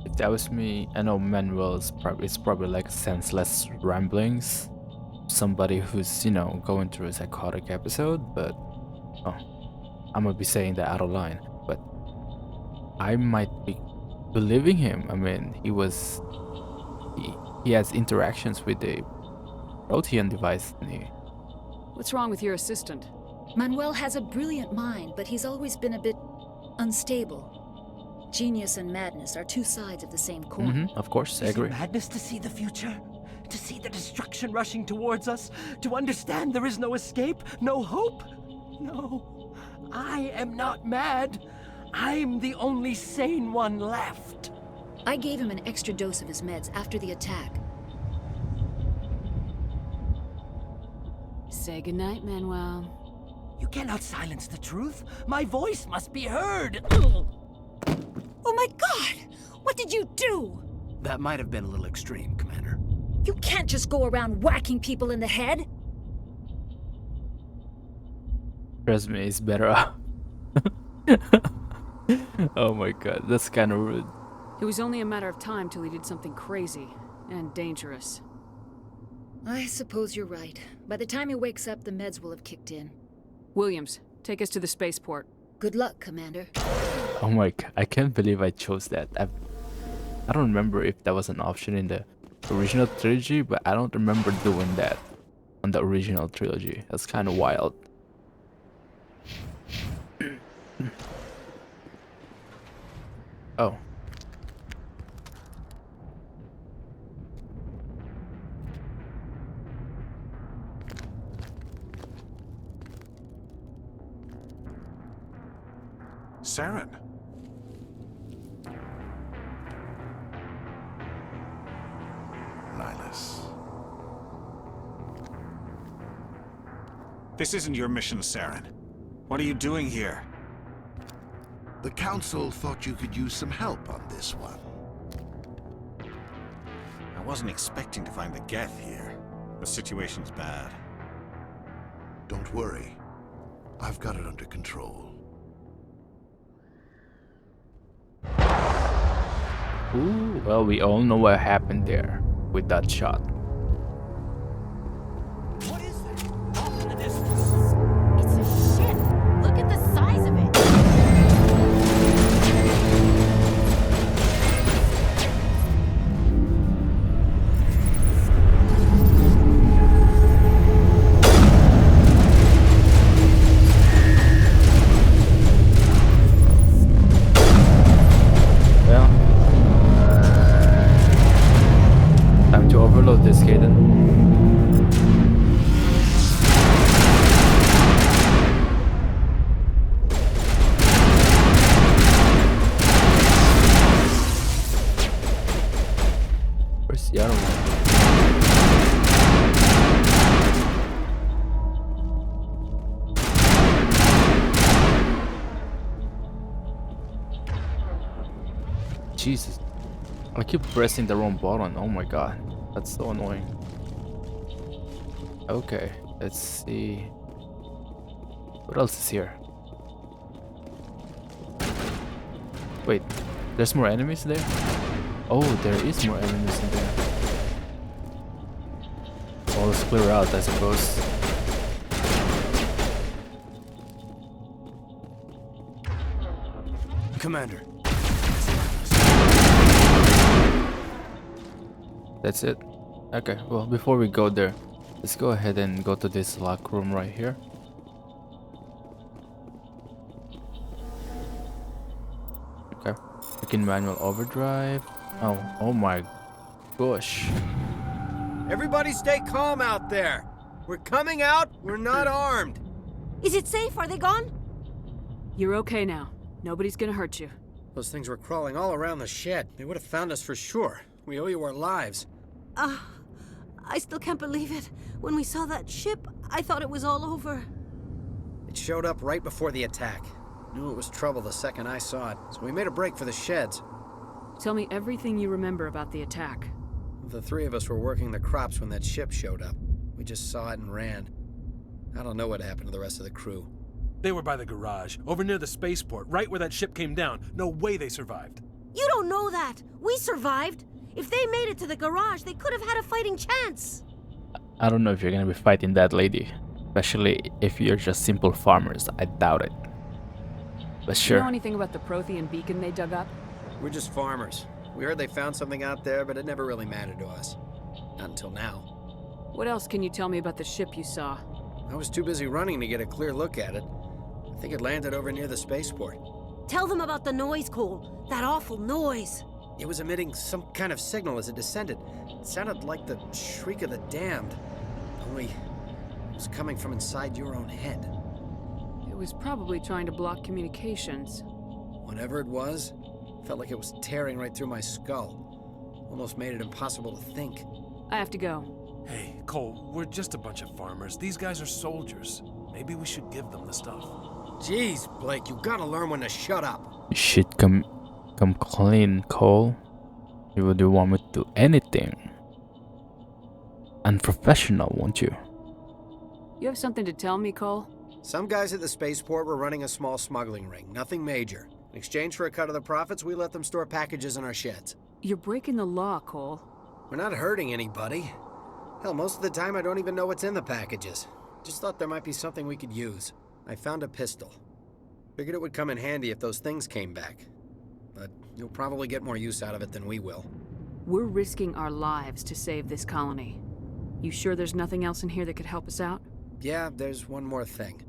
if that was me, I know Manuel is probably like senseless ramblings. Somebody who's, you know, going through a psychotic episode, but I'm gonna be saying that out of line. But I might be believing him. I mean, he has interactions with the Prothean device. What's wrong with your assistant? Manuel has a brilliant mind, but he's always been a bit unstable. Genius and madness are two sides of the same coin. Of course, I agree. Is it madness to see the future? To see the destruction rushing towards us? To understand there is no escape? No hope? No. I am not mad. I'm the only sane one left. I gave him an extra dose of his meds after the attack. Say goodnight, Manuel. You cannot silence the truth. My voice must be heard. Oh my God! What did you do? That might have been a little extreme, Commander. You can't just go around whacking people in the head. Trust me, it's better. Oh my god, that's kind of rude. It was only a matter of time till he did something crazy and dangerous. I suppose you're right. By the time he wakes up, the meds will have kicked in. Williams, take us to the spaceport. Good luck, Commander. Oh my god, I can't believe I chose that. I don't remember if that was an option in the original trilogy, but I don't remember doing that on the original trilogy. That's kind of wild. Oh. Saren. Nihilus. This isn't your mission, Saren. What are you doing here? The Council thought you could use some help on this one. I wasn't expecting to find the Geth here. The situation's bad. Don't worry. I've got it under control. Ooh, well, we all know what happened there with that shot. What is that? Off in the distance. It's a ship. Look at the size of it. Well, time to overload this, Caden. Where's the other one? Jesus, I keep pressing the wrong button. Oh my god, that's so annoying. Okay, let's see. What else is here? Wait, there's more enemies there? Oh, there is more enemies in there. Well, let's clear out, I suppose. Commander. That's it. Okay, well, before we go there, let's go ahead and go to this lock room right here. Okay, we can manual overdrive. Oh my gosh. Everybody stay calm out there. We're coming out. We're not armed. Is it safe? Are they gone? You're okay now. Nobody's gonna hurt you. Those things were crawling all around the shed. They would have found us for sure. We owe you our lives. I still can't believe it. When we saw that ship, I thought it was all over. It showed up right before the attack. Knew it was trouble the second I saw it, so we made a break for the sheds. Tell me everything you remember about the attack. The three of us were working the crops when that ship showed up. We just saw it and ran. I don't know what happened to the rest of the crew. They were by the garage, over near the spaceport, right where that ship came down. No way they survived. You don't know that. We survived. If they made it to the garage, they could have had a fighting chance. I don't know if you're gonna be fighting that lady, especially if you're just simple farmers. I doubt it. But sure. You know anything about the Prothean beacon they dug up? We're just farmers. We heard they found something out there, but it never really mattered to us. Not until now. What else can you tell me about the ship you saw? I was too busy running to get a clear look at it. I think it landed over near the spaceport. Tell them about the noise, Cole. That awful noise. It was emitting some kind of signal as it descended. It sounded like the shriek of the damned. Only it was coming from inside your own head. It It was probably trying to block communications. Whatever it was, felt like it was tearing right through my skull. Almost made it impossible to think. I have to go. Hey, Cole, we're just a bunch of farmers. These guys are soldiers. Maybe we should give them the stuff. Jeez, Blake, you gotta learn when to shut up. You should come clean, Cole. You would want me to do anything. Unprofessional, won't you? You have something to tell me, Cole? Some guys at the spaceport were running a small smuggling ring, nothing major. In exchange for a cut of the profits, we let them store packages in our sheds. You're breaking the law, Cole. We're not hurting anybody. Hell, most of the time I don't even know what's in the packages. Just thought there might be something we could use. I found a pistol. Figured it would come in handy if those things came back. But you'll probably get more use out of it than we will. We're risking our lives to save this colony. You sure there's nothing else in here that could help us out? Yeah, there's one more thing.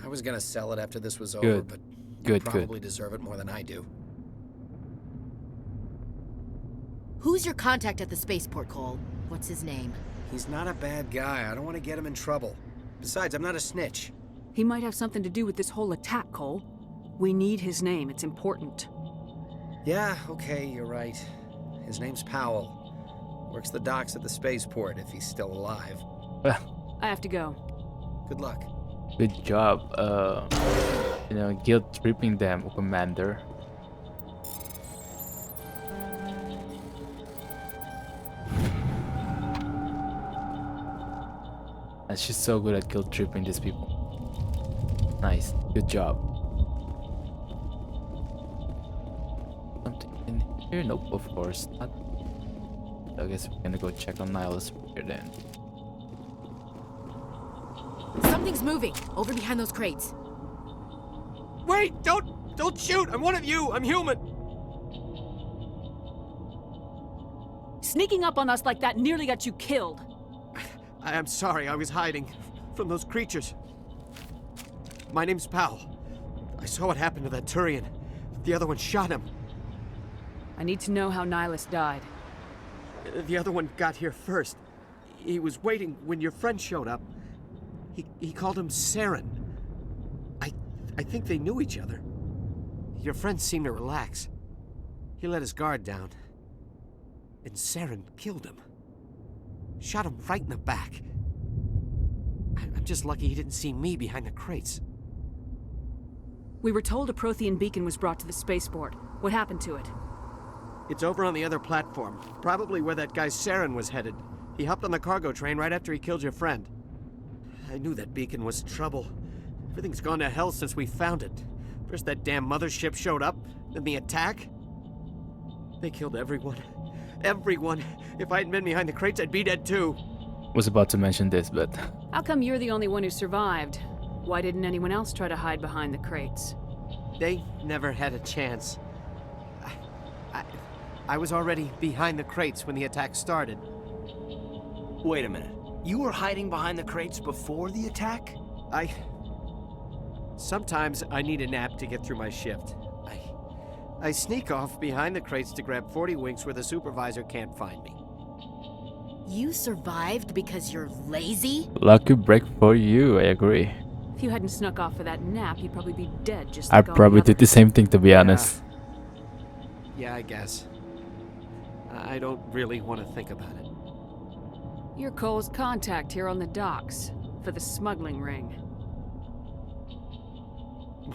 I was gonna sell it after this was over, but you probably deserve it more than I do. Who's your contact at the spaceport, Cole? What's his name? He's not a bad guy. I don't want to get him in trouble. Besides, I'm not a snitch. He might have something to do with this whole attack, Cole. We need his name. It's important. Yeah, okay, you're right. His name's Powell. Works the docks at the spaceport if he's still alive. I have to go. Good luck. Good job. Guilt tripping them, Commander. And she's so good at guilt tripping these people. Nice. Good job. Something in here? Nope, of course not. I guess we're gonna go check on Nihilus here then. Something's moving over behind those crates. Wait! Don't shoot! I'm one of you! I'm human! Sneaking up on us like that nearly got you killed. I'm sorry, I was hiding from those creatures. My name's Powell. I saw what happened to that Turian. The other one shot him. I need to know how Nihilus died. The other one got here first. He was waiting when your friend showed up. He called him Saren. I think they knew each other. Your friend seemed to relax. He let his guard down. And Saren killed him. Shot him right in the back. I'm just lucky he didn't see me behind the crates. We were told a Prothean beacon was brought to the spaceport. What happened to it? It's over on the other platform. Probably where that guy Saren was headed. He hopped on the cargo train right after he killed your friend. I knew that beacon was trouble. Everything's gone to hell since we found it. First that damn mothership showed up, then the attack. They killed everyone. Everyone. If I hadn't been behind the crates, I'd be dead too. Was about to mention this, but... How come you're the only one who survived? Why didn't anyone else try to hide behind the crates? They never had a chance. I was already behind the crates when the attack started. Wait a minute. You were hiding behind the crates before the attack? Sometimes I need a nap to get through my shift. I sneak off behind the crates to grab 40 winks where the supervisor can't find me. You survived because you're lazy? Lucky break for you, I agree. If you hadn't snuck off for that nap, you'd probably be dead just I like all probably the did the others. same thing, to be honest. Yeah, I guess. I don't really want to think about it. You're Cole's contact here on the docks for the smuggling ring.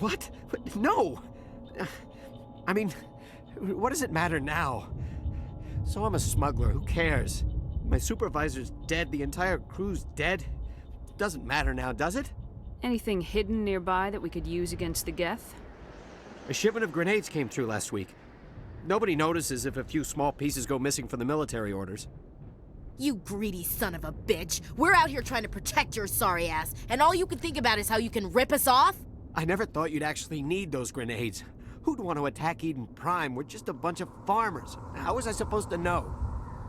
What? No! I mean, what does it matter now? So I'm a smuggler, who cares? My supervisor's dead, the entire crew's dead. Doesn't matter now, does it? Anything hidden nearby that we could use against the Geth? A shipment of grenades came through last week. Nobody notices if a few small pieces go missing from the military orders. You greedy son of a bitch. We're out here trying to protect your sorry ass, and all you can think about is how you can rip us off? I never thought you'd actually need those grenades. Who'd want to attack Eden Prime? We're just a bunch of farmers. How was I supposed to know?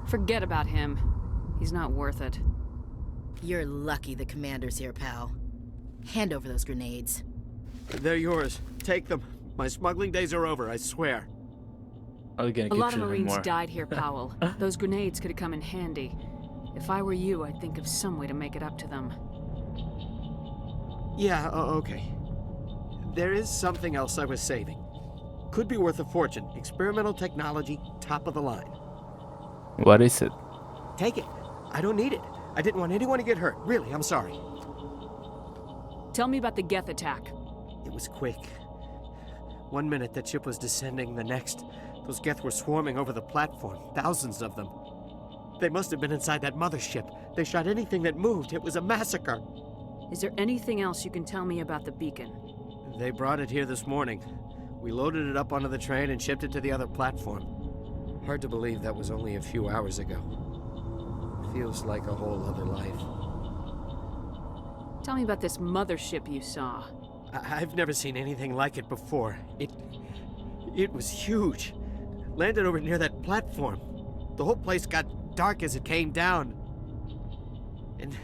Forget about him. He's not worth it. You're lucky the commander's here, pal. Hand over those grenades. They're yours. Take them. My smuggling days are over, I swear. A lot of Marines died here, Powell. Those grenades could have come in handy. If I were you, I'd think of some way to make it up to them. Yeah, okay. There is something else I was saving. Could be worth a fortune. Experimental technology, top of the line. What is it? Take it. I don't need it. I didn't want anyone to get hurt. Really, I'm sorry. Tell me about the Geth attack. It was quick. 1 minute that ship was descending, the next, those Geth were swarming over the platform. Thousands of them. They must have been inside that mothership. They shot anything that moved. It was a massacre. Is there anything else you can tell me about the beacon? They brought it here this morning. We loaded it up onto the train and shipped it to the other platform. Hard to believe that was only a few hours ago. Feels like a whole other life. Tell me about this mothership you saw. I've never seen anything like it before. It was huge. Landed over near that platform. The whole place got dark as it came down. And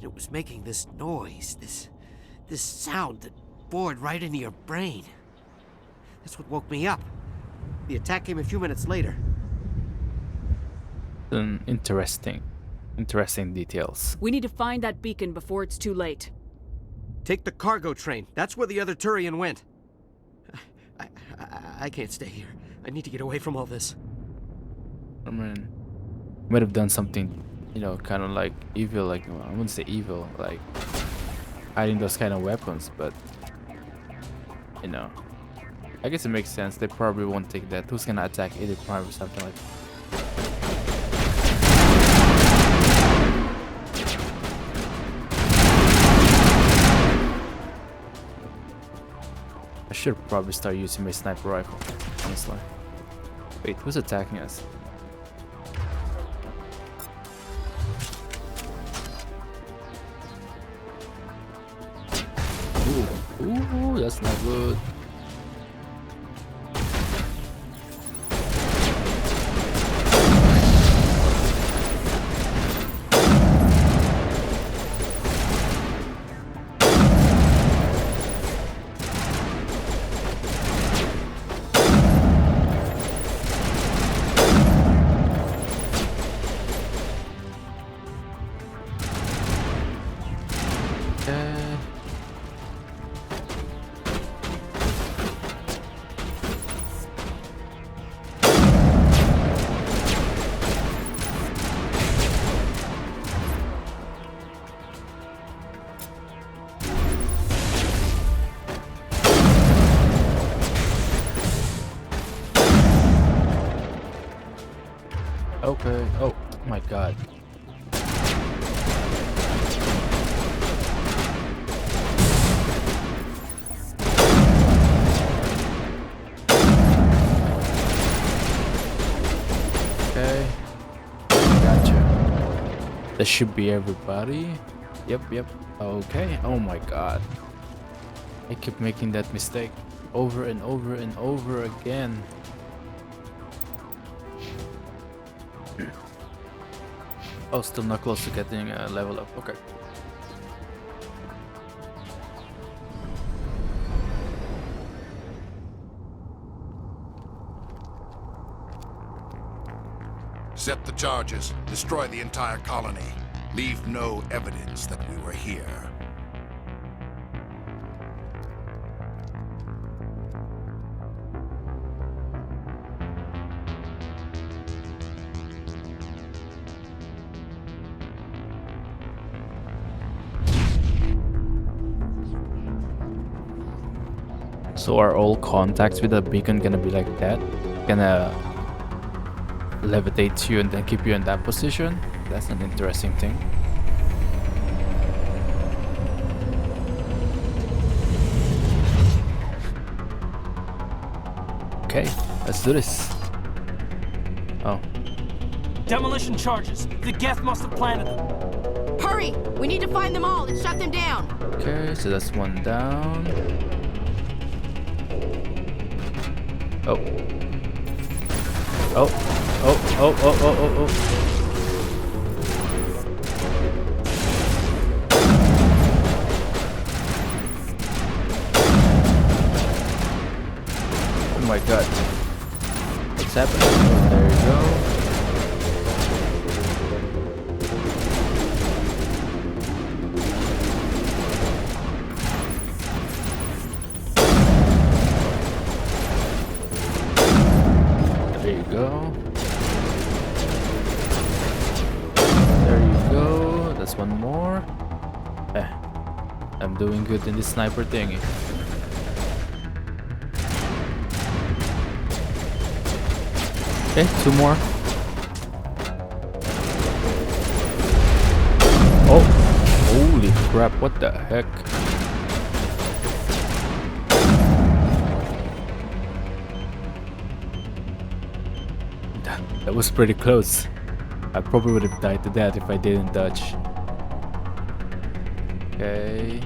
it was making this noise, this sound that bored right into your brain. That's what woke me up. The attack came a few minutes later. Interesting details. We need to find that beacon before it's too late. Take the cargo train. That's where the other Turian went. I can't stay here. I need to get away from all this. I mean, might have done something, you know, kind of like evil, like, I wouldn't say evil, like hiding those kind of weapons, but, you know, I guess it makes sense. They probably won't take that. Who's gonna attack 80 Prime or something like that? I should probably start using my sniper rifle, honestly. Wait, who's attacking us? Ooh, that's not good. Okay. Oh my god. Okay. Gotcha. That should be everybody. Yep. Okay. Oh my god. I keep making that mistake over and over and over again. Oh, still not close to getting a level up. Okay. Set the charges. Destroy the entire colony. Leave no evidence that we were here. So are all contacts with the beacon gonna be like that? Gonna levitate you and then keep you in that position? That's an interesting thing. Okay, let's do this. Oh. Demolition charges. The Geth must have planted them. Hurry! We need to find them all and shut them down. Okay, so that's one down. Oh. Oh. Oh my god. What's happening? Oh, there you go. Just one more. I'm doing good in this sniper thingy. Okay, 2 more. Oh, holy crap, what the heck? That was pretty close. I probably would have died to that if I didn't dodge. Okay.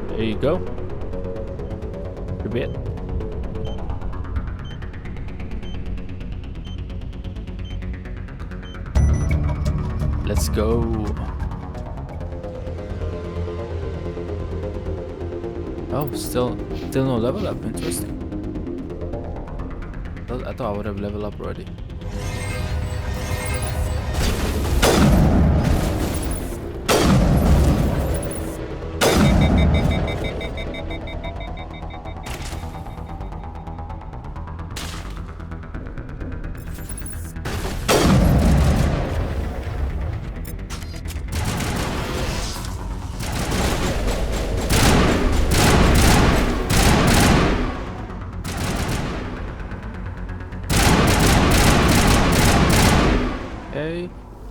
There you go. A bit. Let's go. Oh, still no level up. Interesting. I thought I would have leveled up already.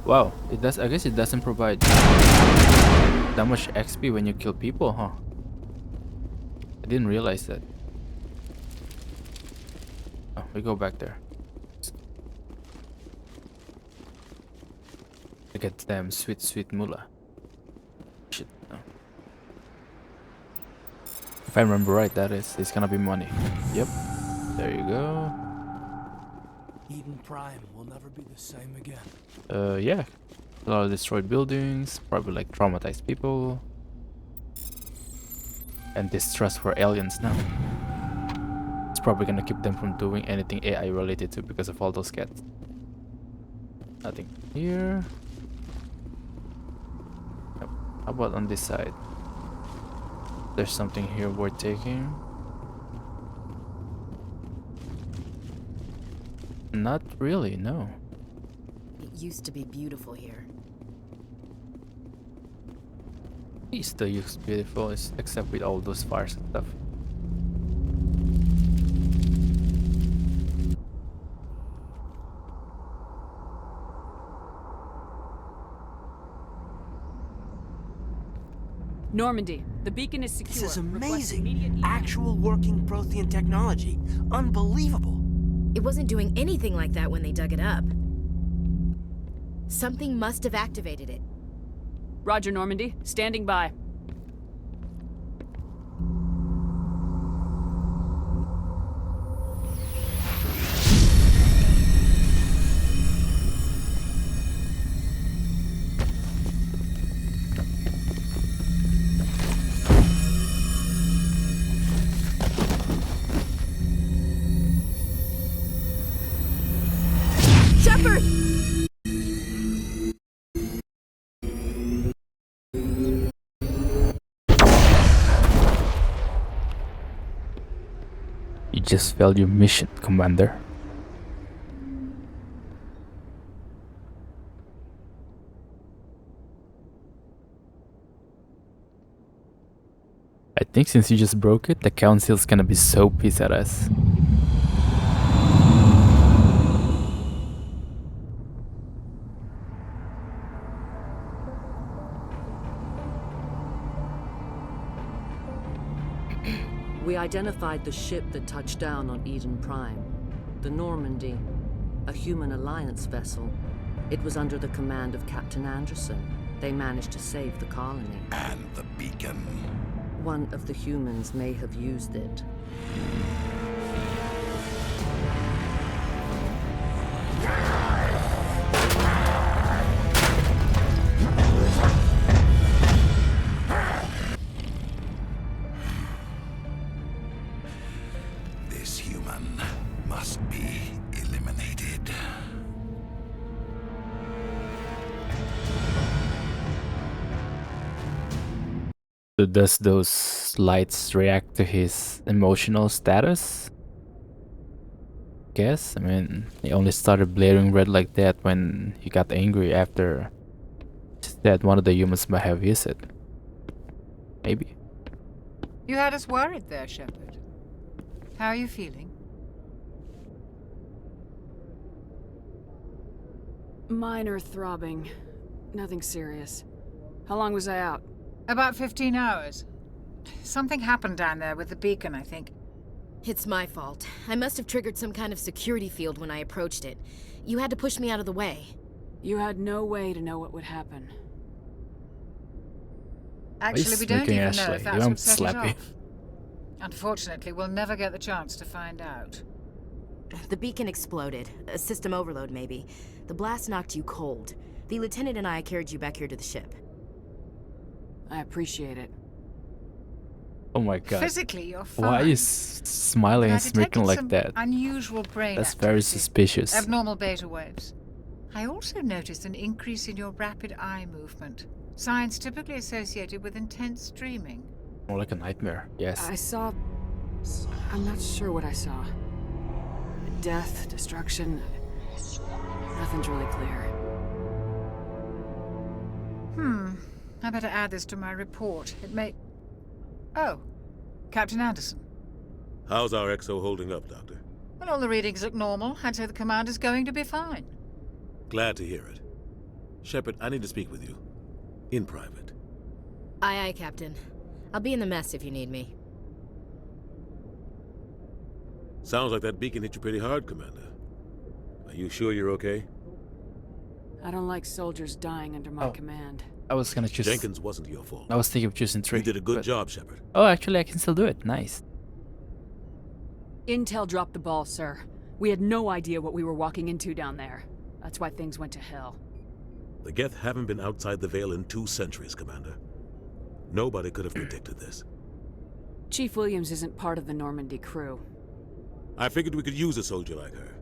Wow, it does. I guess it doesn't provide that much XP when you kill people, huh? I didn't realize that. Oh, we go back there. Look at them, sweet mullah. Shit. No. If I remember right, it's gonna be money. Yep. There you go. Eden Prime will never be the same again. Yeah. A lot of destroyed buildings, probably like traumatized people. And distrust for aliens now. It's probably gonna keep them from doing anything AI related to because of all those cats. Nothing here. Yep. How about on this side? There's something here worth taking. Not really, no. It used to be beautiful here. It still looks beautiful, except with all those fires and stuff. Normandy, the beacon is secure. This is Request amazing. immediate Actual working Prothean technology. Unbelievable. It wasn't doing anything like that when they dug it up. Something must have activated it. Roger, Normandy. Standing by. Shepard! You just failed your mission, Commander. I think since you just broke it, the Council's gonna be so pissed at us. We identified the ship that touched down on Eden Prime, the Normandy, a human alliance vessel. It was under the command of Captain Anderson. They managed to save the colony. And the beacon. One of the humans may have used it. This human must be eliminated. Does those lights react to his emotional status? Guess. I mean, he only started blaring red like that when he got angry after that one of the humans might have used it. Maybe. You had us worried there, Shepard. How are you feeling? Minor throbbing. Nothing serious. How long was I out? About 15 hours. Something happened down there with the beacon, I think. It's my fault. I must have triggered some kind of security field when I approached it. You had to push me out of the way. You had no way to know what would happen. Actually, we don't even know if that's what set it slappy. off. Unfortunately, we'll never get the chance to find out. The beacon exploded. A system overload, maybe. The blast knocked you cold. The lieutenant and I carried you back here to the ship. I appreciate it. Oh my god. Physically, you're fine. Why are you smiling and smirking like that? Unusual brain That's very activity. suspicious. Abnormal beta waves. I also noticed an increase in your rapid eye movement. Signs typically associated with intense dreaming. More like a nightmare, yes. I saw... I'm not sure what I saw. Death, destruction... Nothing's really clear. I better add this to my report. It may... Oh, Captain Anderson. How's our XO holding up, Doctor? Well, all the readings look normal. I'd say the commander's going to be fine. Glad to hear it. Shepard, I need to speak with you. In private. Aye, aye, Captain. I'll be in the mess if you need me. Sounds like that beacon hit you pretty hard, Commander. Are you sure you're okay? I don't like soldiers dying under my command. I was gonna choose... Jenkins wasn't your fault. I was thinking of choosing 3. You did a good job, Shepard. Oh, actually, I can still do it. Nice. Intel dropped the ball, sir. We had no idea what we were walking into down there. That's why things went to hell. The Geth haven't been outside the Veil in 2 centuries, Commander. Nobody could have predicted this. Chief Williams isn't part of the Normandy crew. I figured we could use a soldier like her.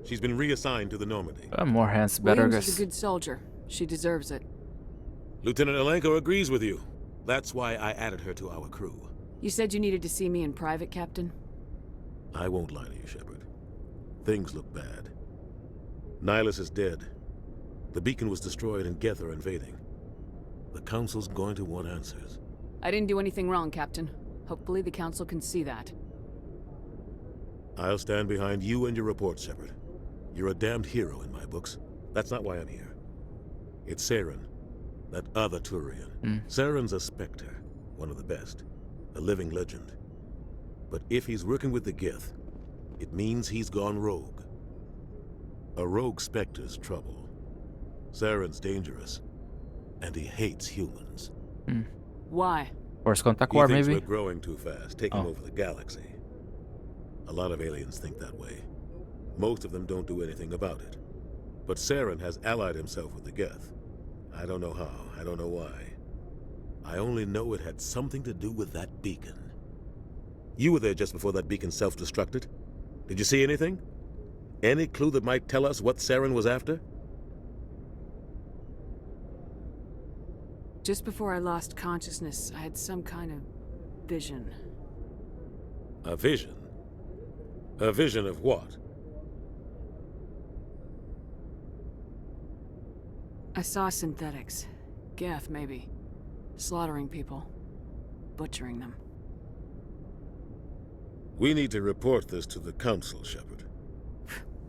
She's been reassigned to the Normandy. More hands, better, Williams guess. is a good soldier. She deserves it. Lieutenant Alenko agrees with you. That's why I added her to our crew. You said you needed to see me in private, Captain? I won't lie to you, Shepard. Things look bad. Nihilus is dead. The beacon was destroyed and Geth are invading. The Council's going to want answers. I didn't do anything wrong, Captain. Hopefully the Council can see that. I'll stand behind you and your report, Shepard. You're a damned hero in my books. That's not why I'm here. It's Saren, that other Turian. Saren's a Spectre, one of the best, a living legend. But if he's working with the Geth, it means he's gone rogue. A rogue Spectre's trouble. Saren's dangerous, and he hates humans. Why? Force contact He war, thinks maybe? we're growing too fast, taking over the galaxy. A lot of aliens think that way. Most of them don't do anything about it. But Saren has allied himself with the Geth. I don't know how, I don't know why. I only know it had something to do with that beacon. You were there just before that beacon self-destructed. Did you see anything? Any clue that might tell us what Saren was after? Just before I lost consciousness, I had some kind of vision. A vision? A vision of what? I saw synthetics. Geth, maybe. Slaughtering people. Butchering them. We need to report this to the Council, Shepard.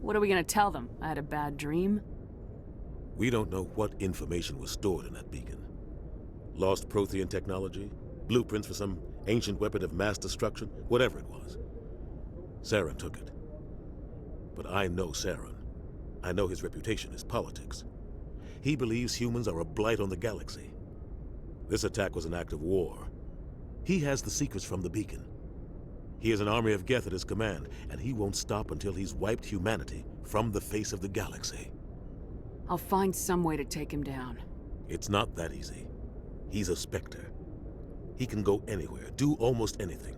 What are we gonna tell them? I had a bad dream? We don't know what information was stored in that beacon. Lost Prothean technology? Blueprints for some ancient weapon of mass destruction? Whatever it was. Saren took it. But I know Saren. I know his reputation is politics. He believes humans are a blight on the galaxy. This attack was an act of war. He has the secrets from the beacon. He has an army of Geth at his command, and he won't stop until he's wiped humanity from the face of the galaxy. I'll find some way to take him down. It's not that easy. He's a Spectre. He can go anywhere, do almost anything.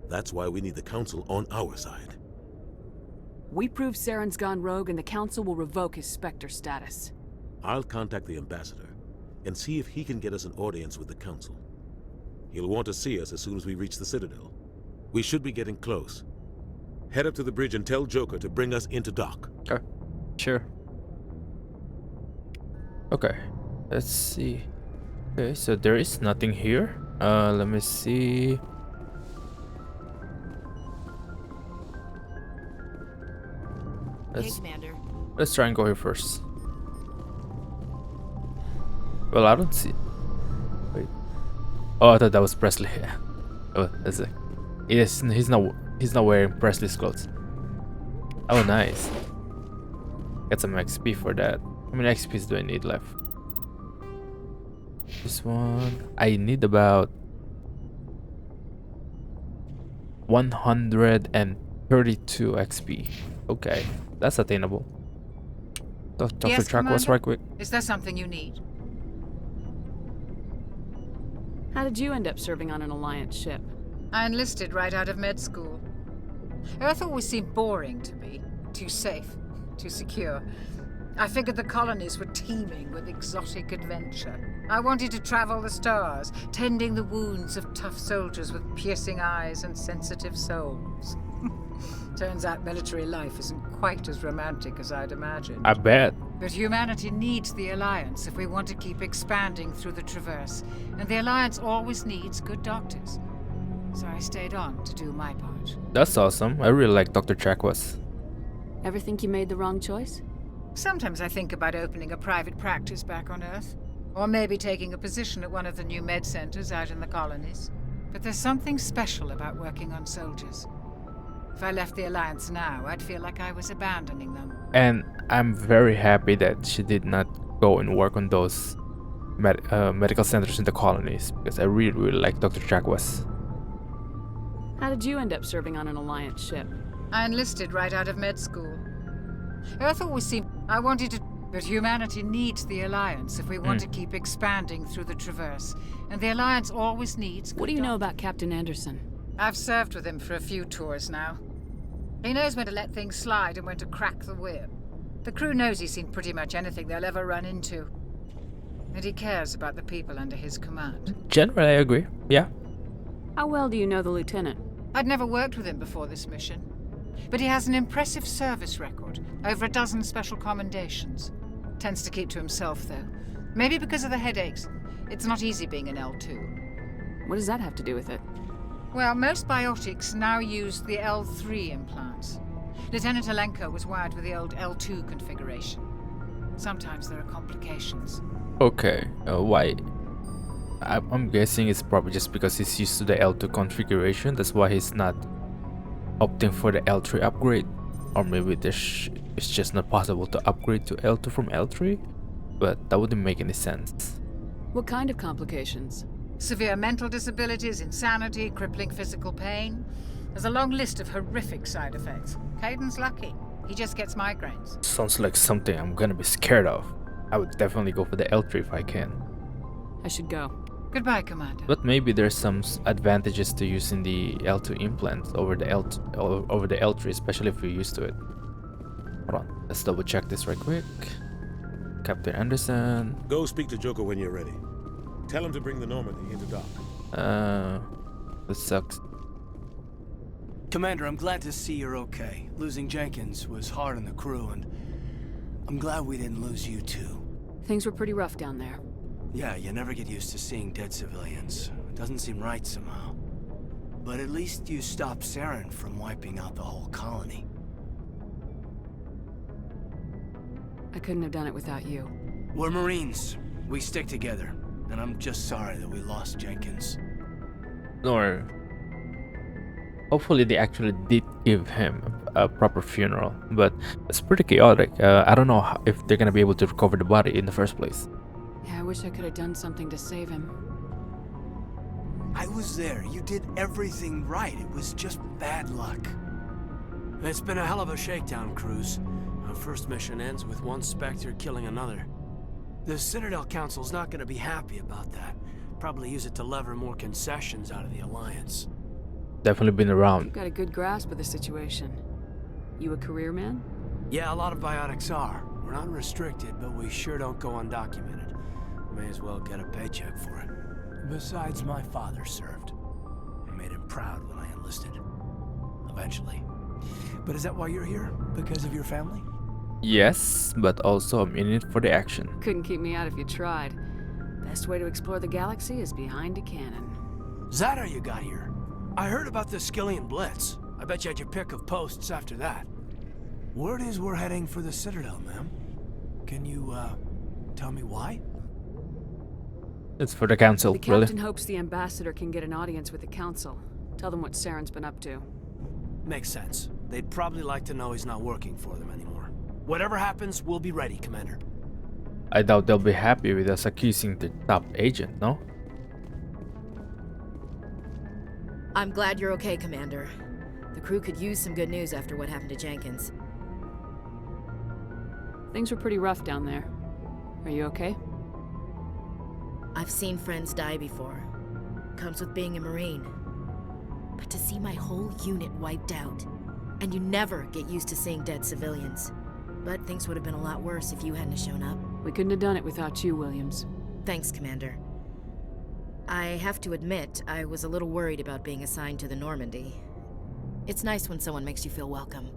That's why we need the Council on our side. We prove Saren's gone rogue and the Council will revoke his Spectre status. I'll contact the Ambassador and see if he can get us an audience with the Council. He'll want to see us as soon as we reach the Citadel. We should be getting close. Head up to the bridge and tell Joker to bring us into dock. Okay, sure. Okay, let's see. Okay, so there is nothing here. Let me see. Let's try and go here first. Well, I don't see. Wait. Oh, I thought that was Presley. Oh, that's it. Yes, he's not wearing Presley's clothes. Oh, nice. Get some XP for that. How many XPs do I need left? This one. I need about 132 XP. Okay, that's attainable. Dr. Yes, Track was Commander? right quick. Is there something you need? How did you end up serving on an Alliance ship? I enlisted right out of med school. Earth always seemed boring to me. Too safe, too secure. I figured the colonies were teeming with exotic adventure. I wanted to travel the stars, tending the wounds of tough soldiers with piercing eyes and sensitive souls. Turns out military life isn't quite as romantic as I'd imagined. I bet. But humanity needs the Alliance if we want to keep expanding through the Traverse, and the Alliance always needs good doctors. So I stayed on to do my part. That's awesome. I really like Dr. Chakwas. Ever think you made the wrong choice? Sometimes I think about opening a private practice back on Earth, or maybe taking a position at one of the new med centers out in the colonies. But there's something special about working on soldiers. If I left the Alliance now, I'd feel like I was abandoning them. And I'm very happy that she did not go and work on those medical centers in the colonies, because I really like Dr. Chakwas. How did you end up serving on an Alliance ship? I enlisted right out of med school. Earth always seemed... I wanted to... But humanity needs the Alliance if we want to keep expanding through the Traverse. And the Alliance always needs... What do you know about Captain Anderson? I've served with him for a few tours now. He knows when to let things slide and when to crack the whip. The crew knows he's seen pretty much anything they'll ever run into. And he cares about the people under his command. Generally, I agree. Yeah. How well do you know the lieutenant? I'd never worked with him before this mission. But he has an impressive service record, over a dozen special commendations. Tends to keep to himself, though. Maybe because of the headaches. It's not easy being an L2. What does that have to do with it? Well, most biotics now use the L3 implants. Lieutenant Alenko was wired with the old L2 configuration. Sometimes there are complications. Okay, why? I'm guessing it's probably just because he's used to the L2 configuration. That's why he's not opting for the L3 upgrade. Or maybe it's just not possible to upgrade to L2 from L3. But that wouldn't make any sense. What kind of complications? Severe mental disabilities, insanity, crippling physical pain. There's a long list of horrific side effects. Caden's lucky. He just gets migraines. Sounds like something I'm gonna be scared of. I would definitely go for the L3 if I can. I should go. Goodbye, Commander. But maybe there's some advantages to using the L2 implants over the L3, especially if you're used to it. Hold on, let's double check this right quick. Captain Anderson. Go speak to Joker when you're ready. Tell him to bring the Normandy into dock. This sucks. Commander, I'm glad to see you're okay. Losing Jenkins was hard on the crew, and I'm glad we didn't lose you too. Things were pretty rough down there. Yeah, you never get used to seeing dead civilians. It doesn't seem right somehow. But at least you stopped Saren from wiping out the whole colony. I couldn't have done it without you. We're Marines. We stick together. And I'm just sorry that we lost Jenkins. Or hopefully they actually did give him a proper funeral, but it's pretty chaotic. I don't know if they're gonna be able to recover the body in the first place. Yeah, I wish I could have done something to save him. I was there. You did everything right. It was just bad luck. It's been a hell of a shakedown, Cruz. Our first mission ends with one Spectre killing another. The Citadel Council's not going to be happy about that. Probably use it to lever more concessions out of the Alliance. Definitely been around. You've got a good grasp of the situation. You a career man? Yeah, a lot of biotics are. We're not restricted, but we sure don't go undocumented. May as well get a paycheck for it. Besides, my father served. I made him proud when I enlisted. Eventually. But is that why you're here? Because of your family? Yes, but also I'm in it for the action. Couldn't keep me out if you tried. Best way to explore the galaxy is behind a cannon. Is that how you got here? I heard about the Skillian Blitz. I bet you had your pick of posts after that. Word is we're heading for the Citadel, ma'am. Can you, tell me why? It's for the council, The really. captain hopes the ambassador can get an audience with the council. Tell them what Saren's been up to. Makes sense. They'd probably like to know he's not working for them anymore. Whatever happens, we'll be ready, Commander. I doubt they'll be happy with us accusing the top agent, no? I'm glad you're okay, Commander. The crew could use some good news after what happened to Jenkins. Things were pretty rough down there. Are you okay? I've seen friends die before. Comes with being a Marine. But to see my whole unit wiped out, and you never get used to seeing dead civilians. But things would have been a lot worse if you hadn't shown up. We couldn't have done it without you, Williams. Thanks, Commander. I have to admit, I was a little worried about being assigned to the Normandy. It's nice when someone makes you feel welcome.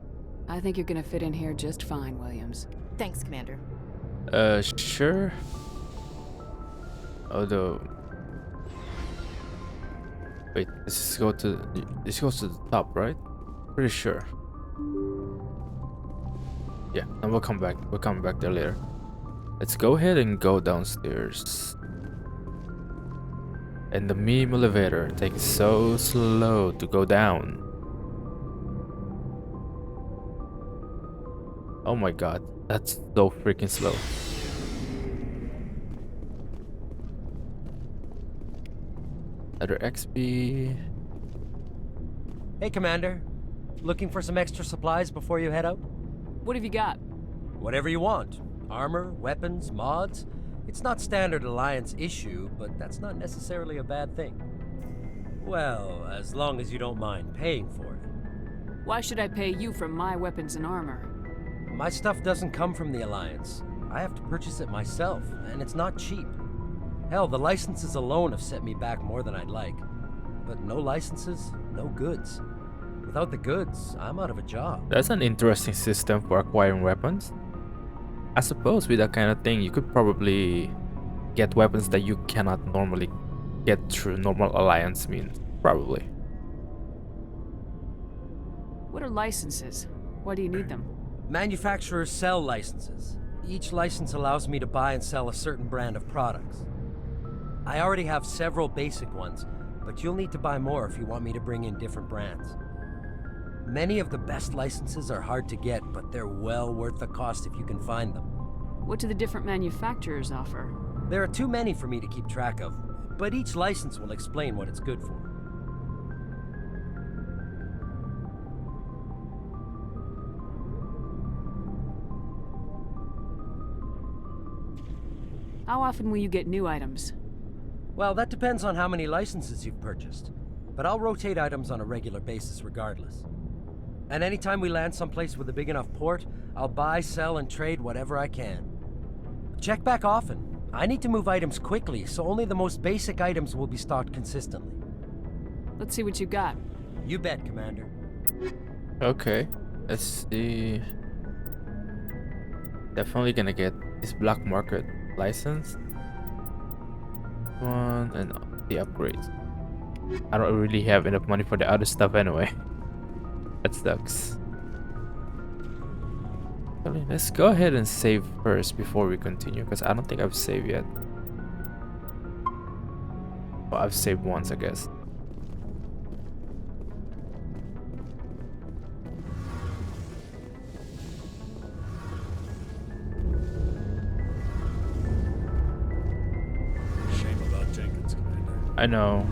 I think you're gonna fit in here just fine, Williams. Thanks, Commander. Sure. Although... Wait, this goes to the top, right? Pretty sure. Yeah, and we'll come back. We'll come back there later. Let's go ahead and go downstairs. And the meme elevator takes so slow to go down. Oh my god, that's so freaking slow. Another XP. Hey, Commander. Looking for some extra supplies before you head out? What have you got? Whatever you want. Armor, weapons, mods. It's not standard Alliance issue, but that's not necessarily a bad thing. Well, as long as you don't mind paying for it. Why should I pay you for my weapons and armor? My stuff doesn't come from the Alliance. I have to purchase it myself, and it's not cheap. Hell, the licenses alone have set me back more than I'd like. But no licenses, no goods. Without the goods, I'm out of a job. That's an interesting system for acquiring weapons. I suppose with that kind of thing, you could probably get weapons that you cannot normally get through normal Alliance means. Probably. What are licenses? Why do you need them? Manufacturers sell licenses. Each license allows me to buy and sell a certain brand of products. I already have several basic ones, but you'll need to buy more if you want me to bring in different brands. Many of the best licenses are hard to get, but they're well worth the cost if you can find them. What do the different manufacturers offer? There are too many for me to keep track of, but each license will explain what it's good for. How often will you get new items? Well, that depends on how many licenses you've purchased, but I'll rotate items on a regular basis regardless. And anytime we land someplace with a big enough port, I'll buy, sell, and trade whatever I can. Check back often. I need to move items quickly, so only the most basic items will be stocked consistently. Let's see what you got. You bet, Commander. Okay, let's see. Definitely gonna get this black market license. One and the upgrades. I don't really have enough money for the other stuff anyway. That sucks. Okay, let's go ahead and save first before we continue, because I don't think I've saved yet. Well, I've saved once, I guess. Shame about Jenkins, Commander. I know.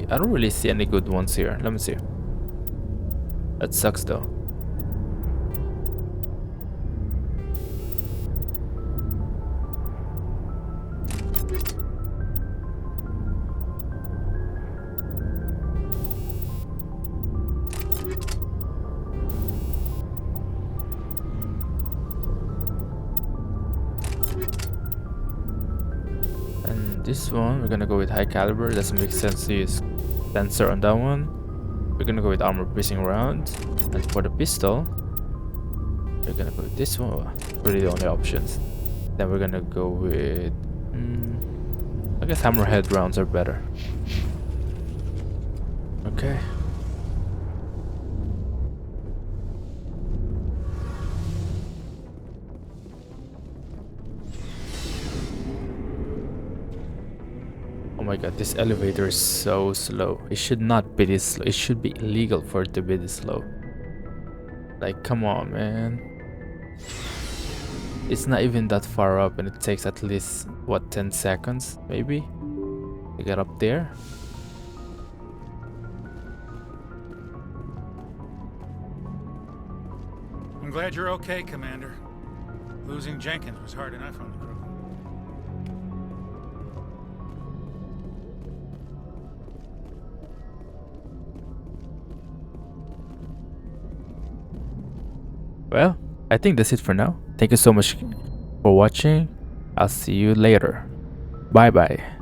I don't really see any good ones here. Let me see. That sucks though. this one, we're gonna go with high caliber. Doesn't make sense to use sensor on that one. We're gonna go with armor piercing round. And for the pistol, we're gonna go with this one. Really the only options. Then we're gonna go with I guess hammerhead rounds are better. Okay. Oh my god, this elevator is so slow. It should not be this slow. It should be illegal for it to be this slow. Like, come on, man. It's not even that far up and it takes at least, what, 10 seconds, maybe? To get up there? I'm glad you're okay, Commander. Losing Jenkins was hard enough on the crew. Well, I think that's it for now. Thank you so much for watching. I'll see you later. Bye bye.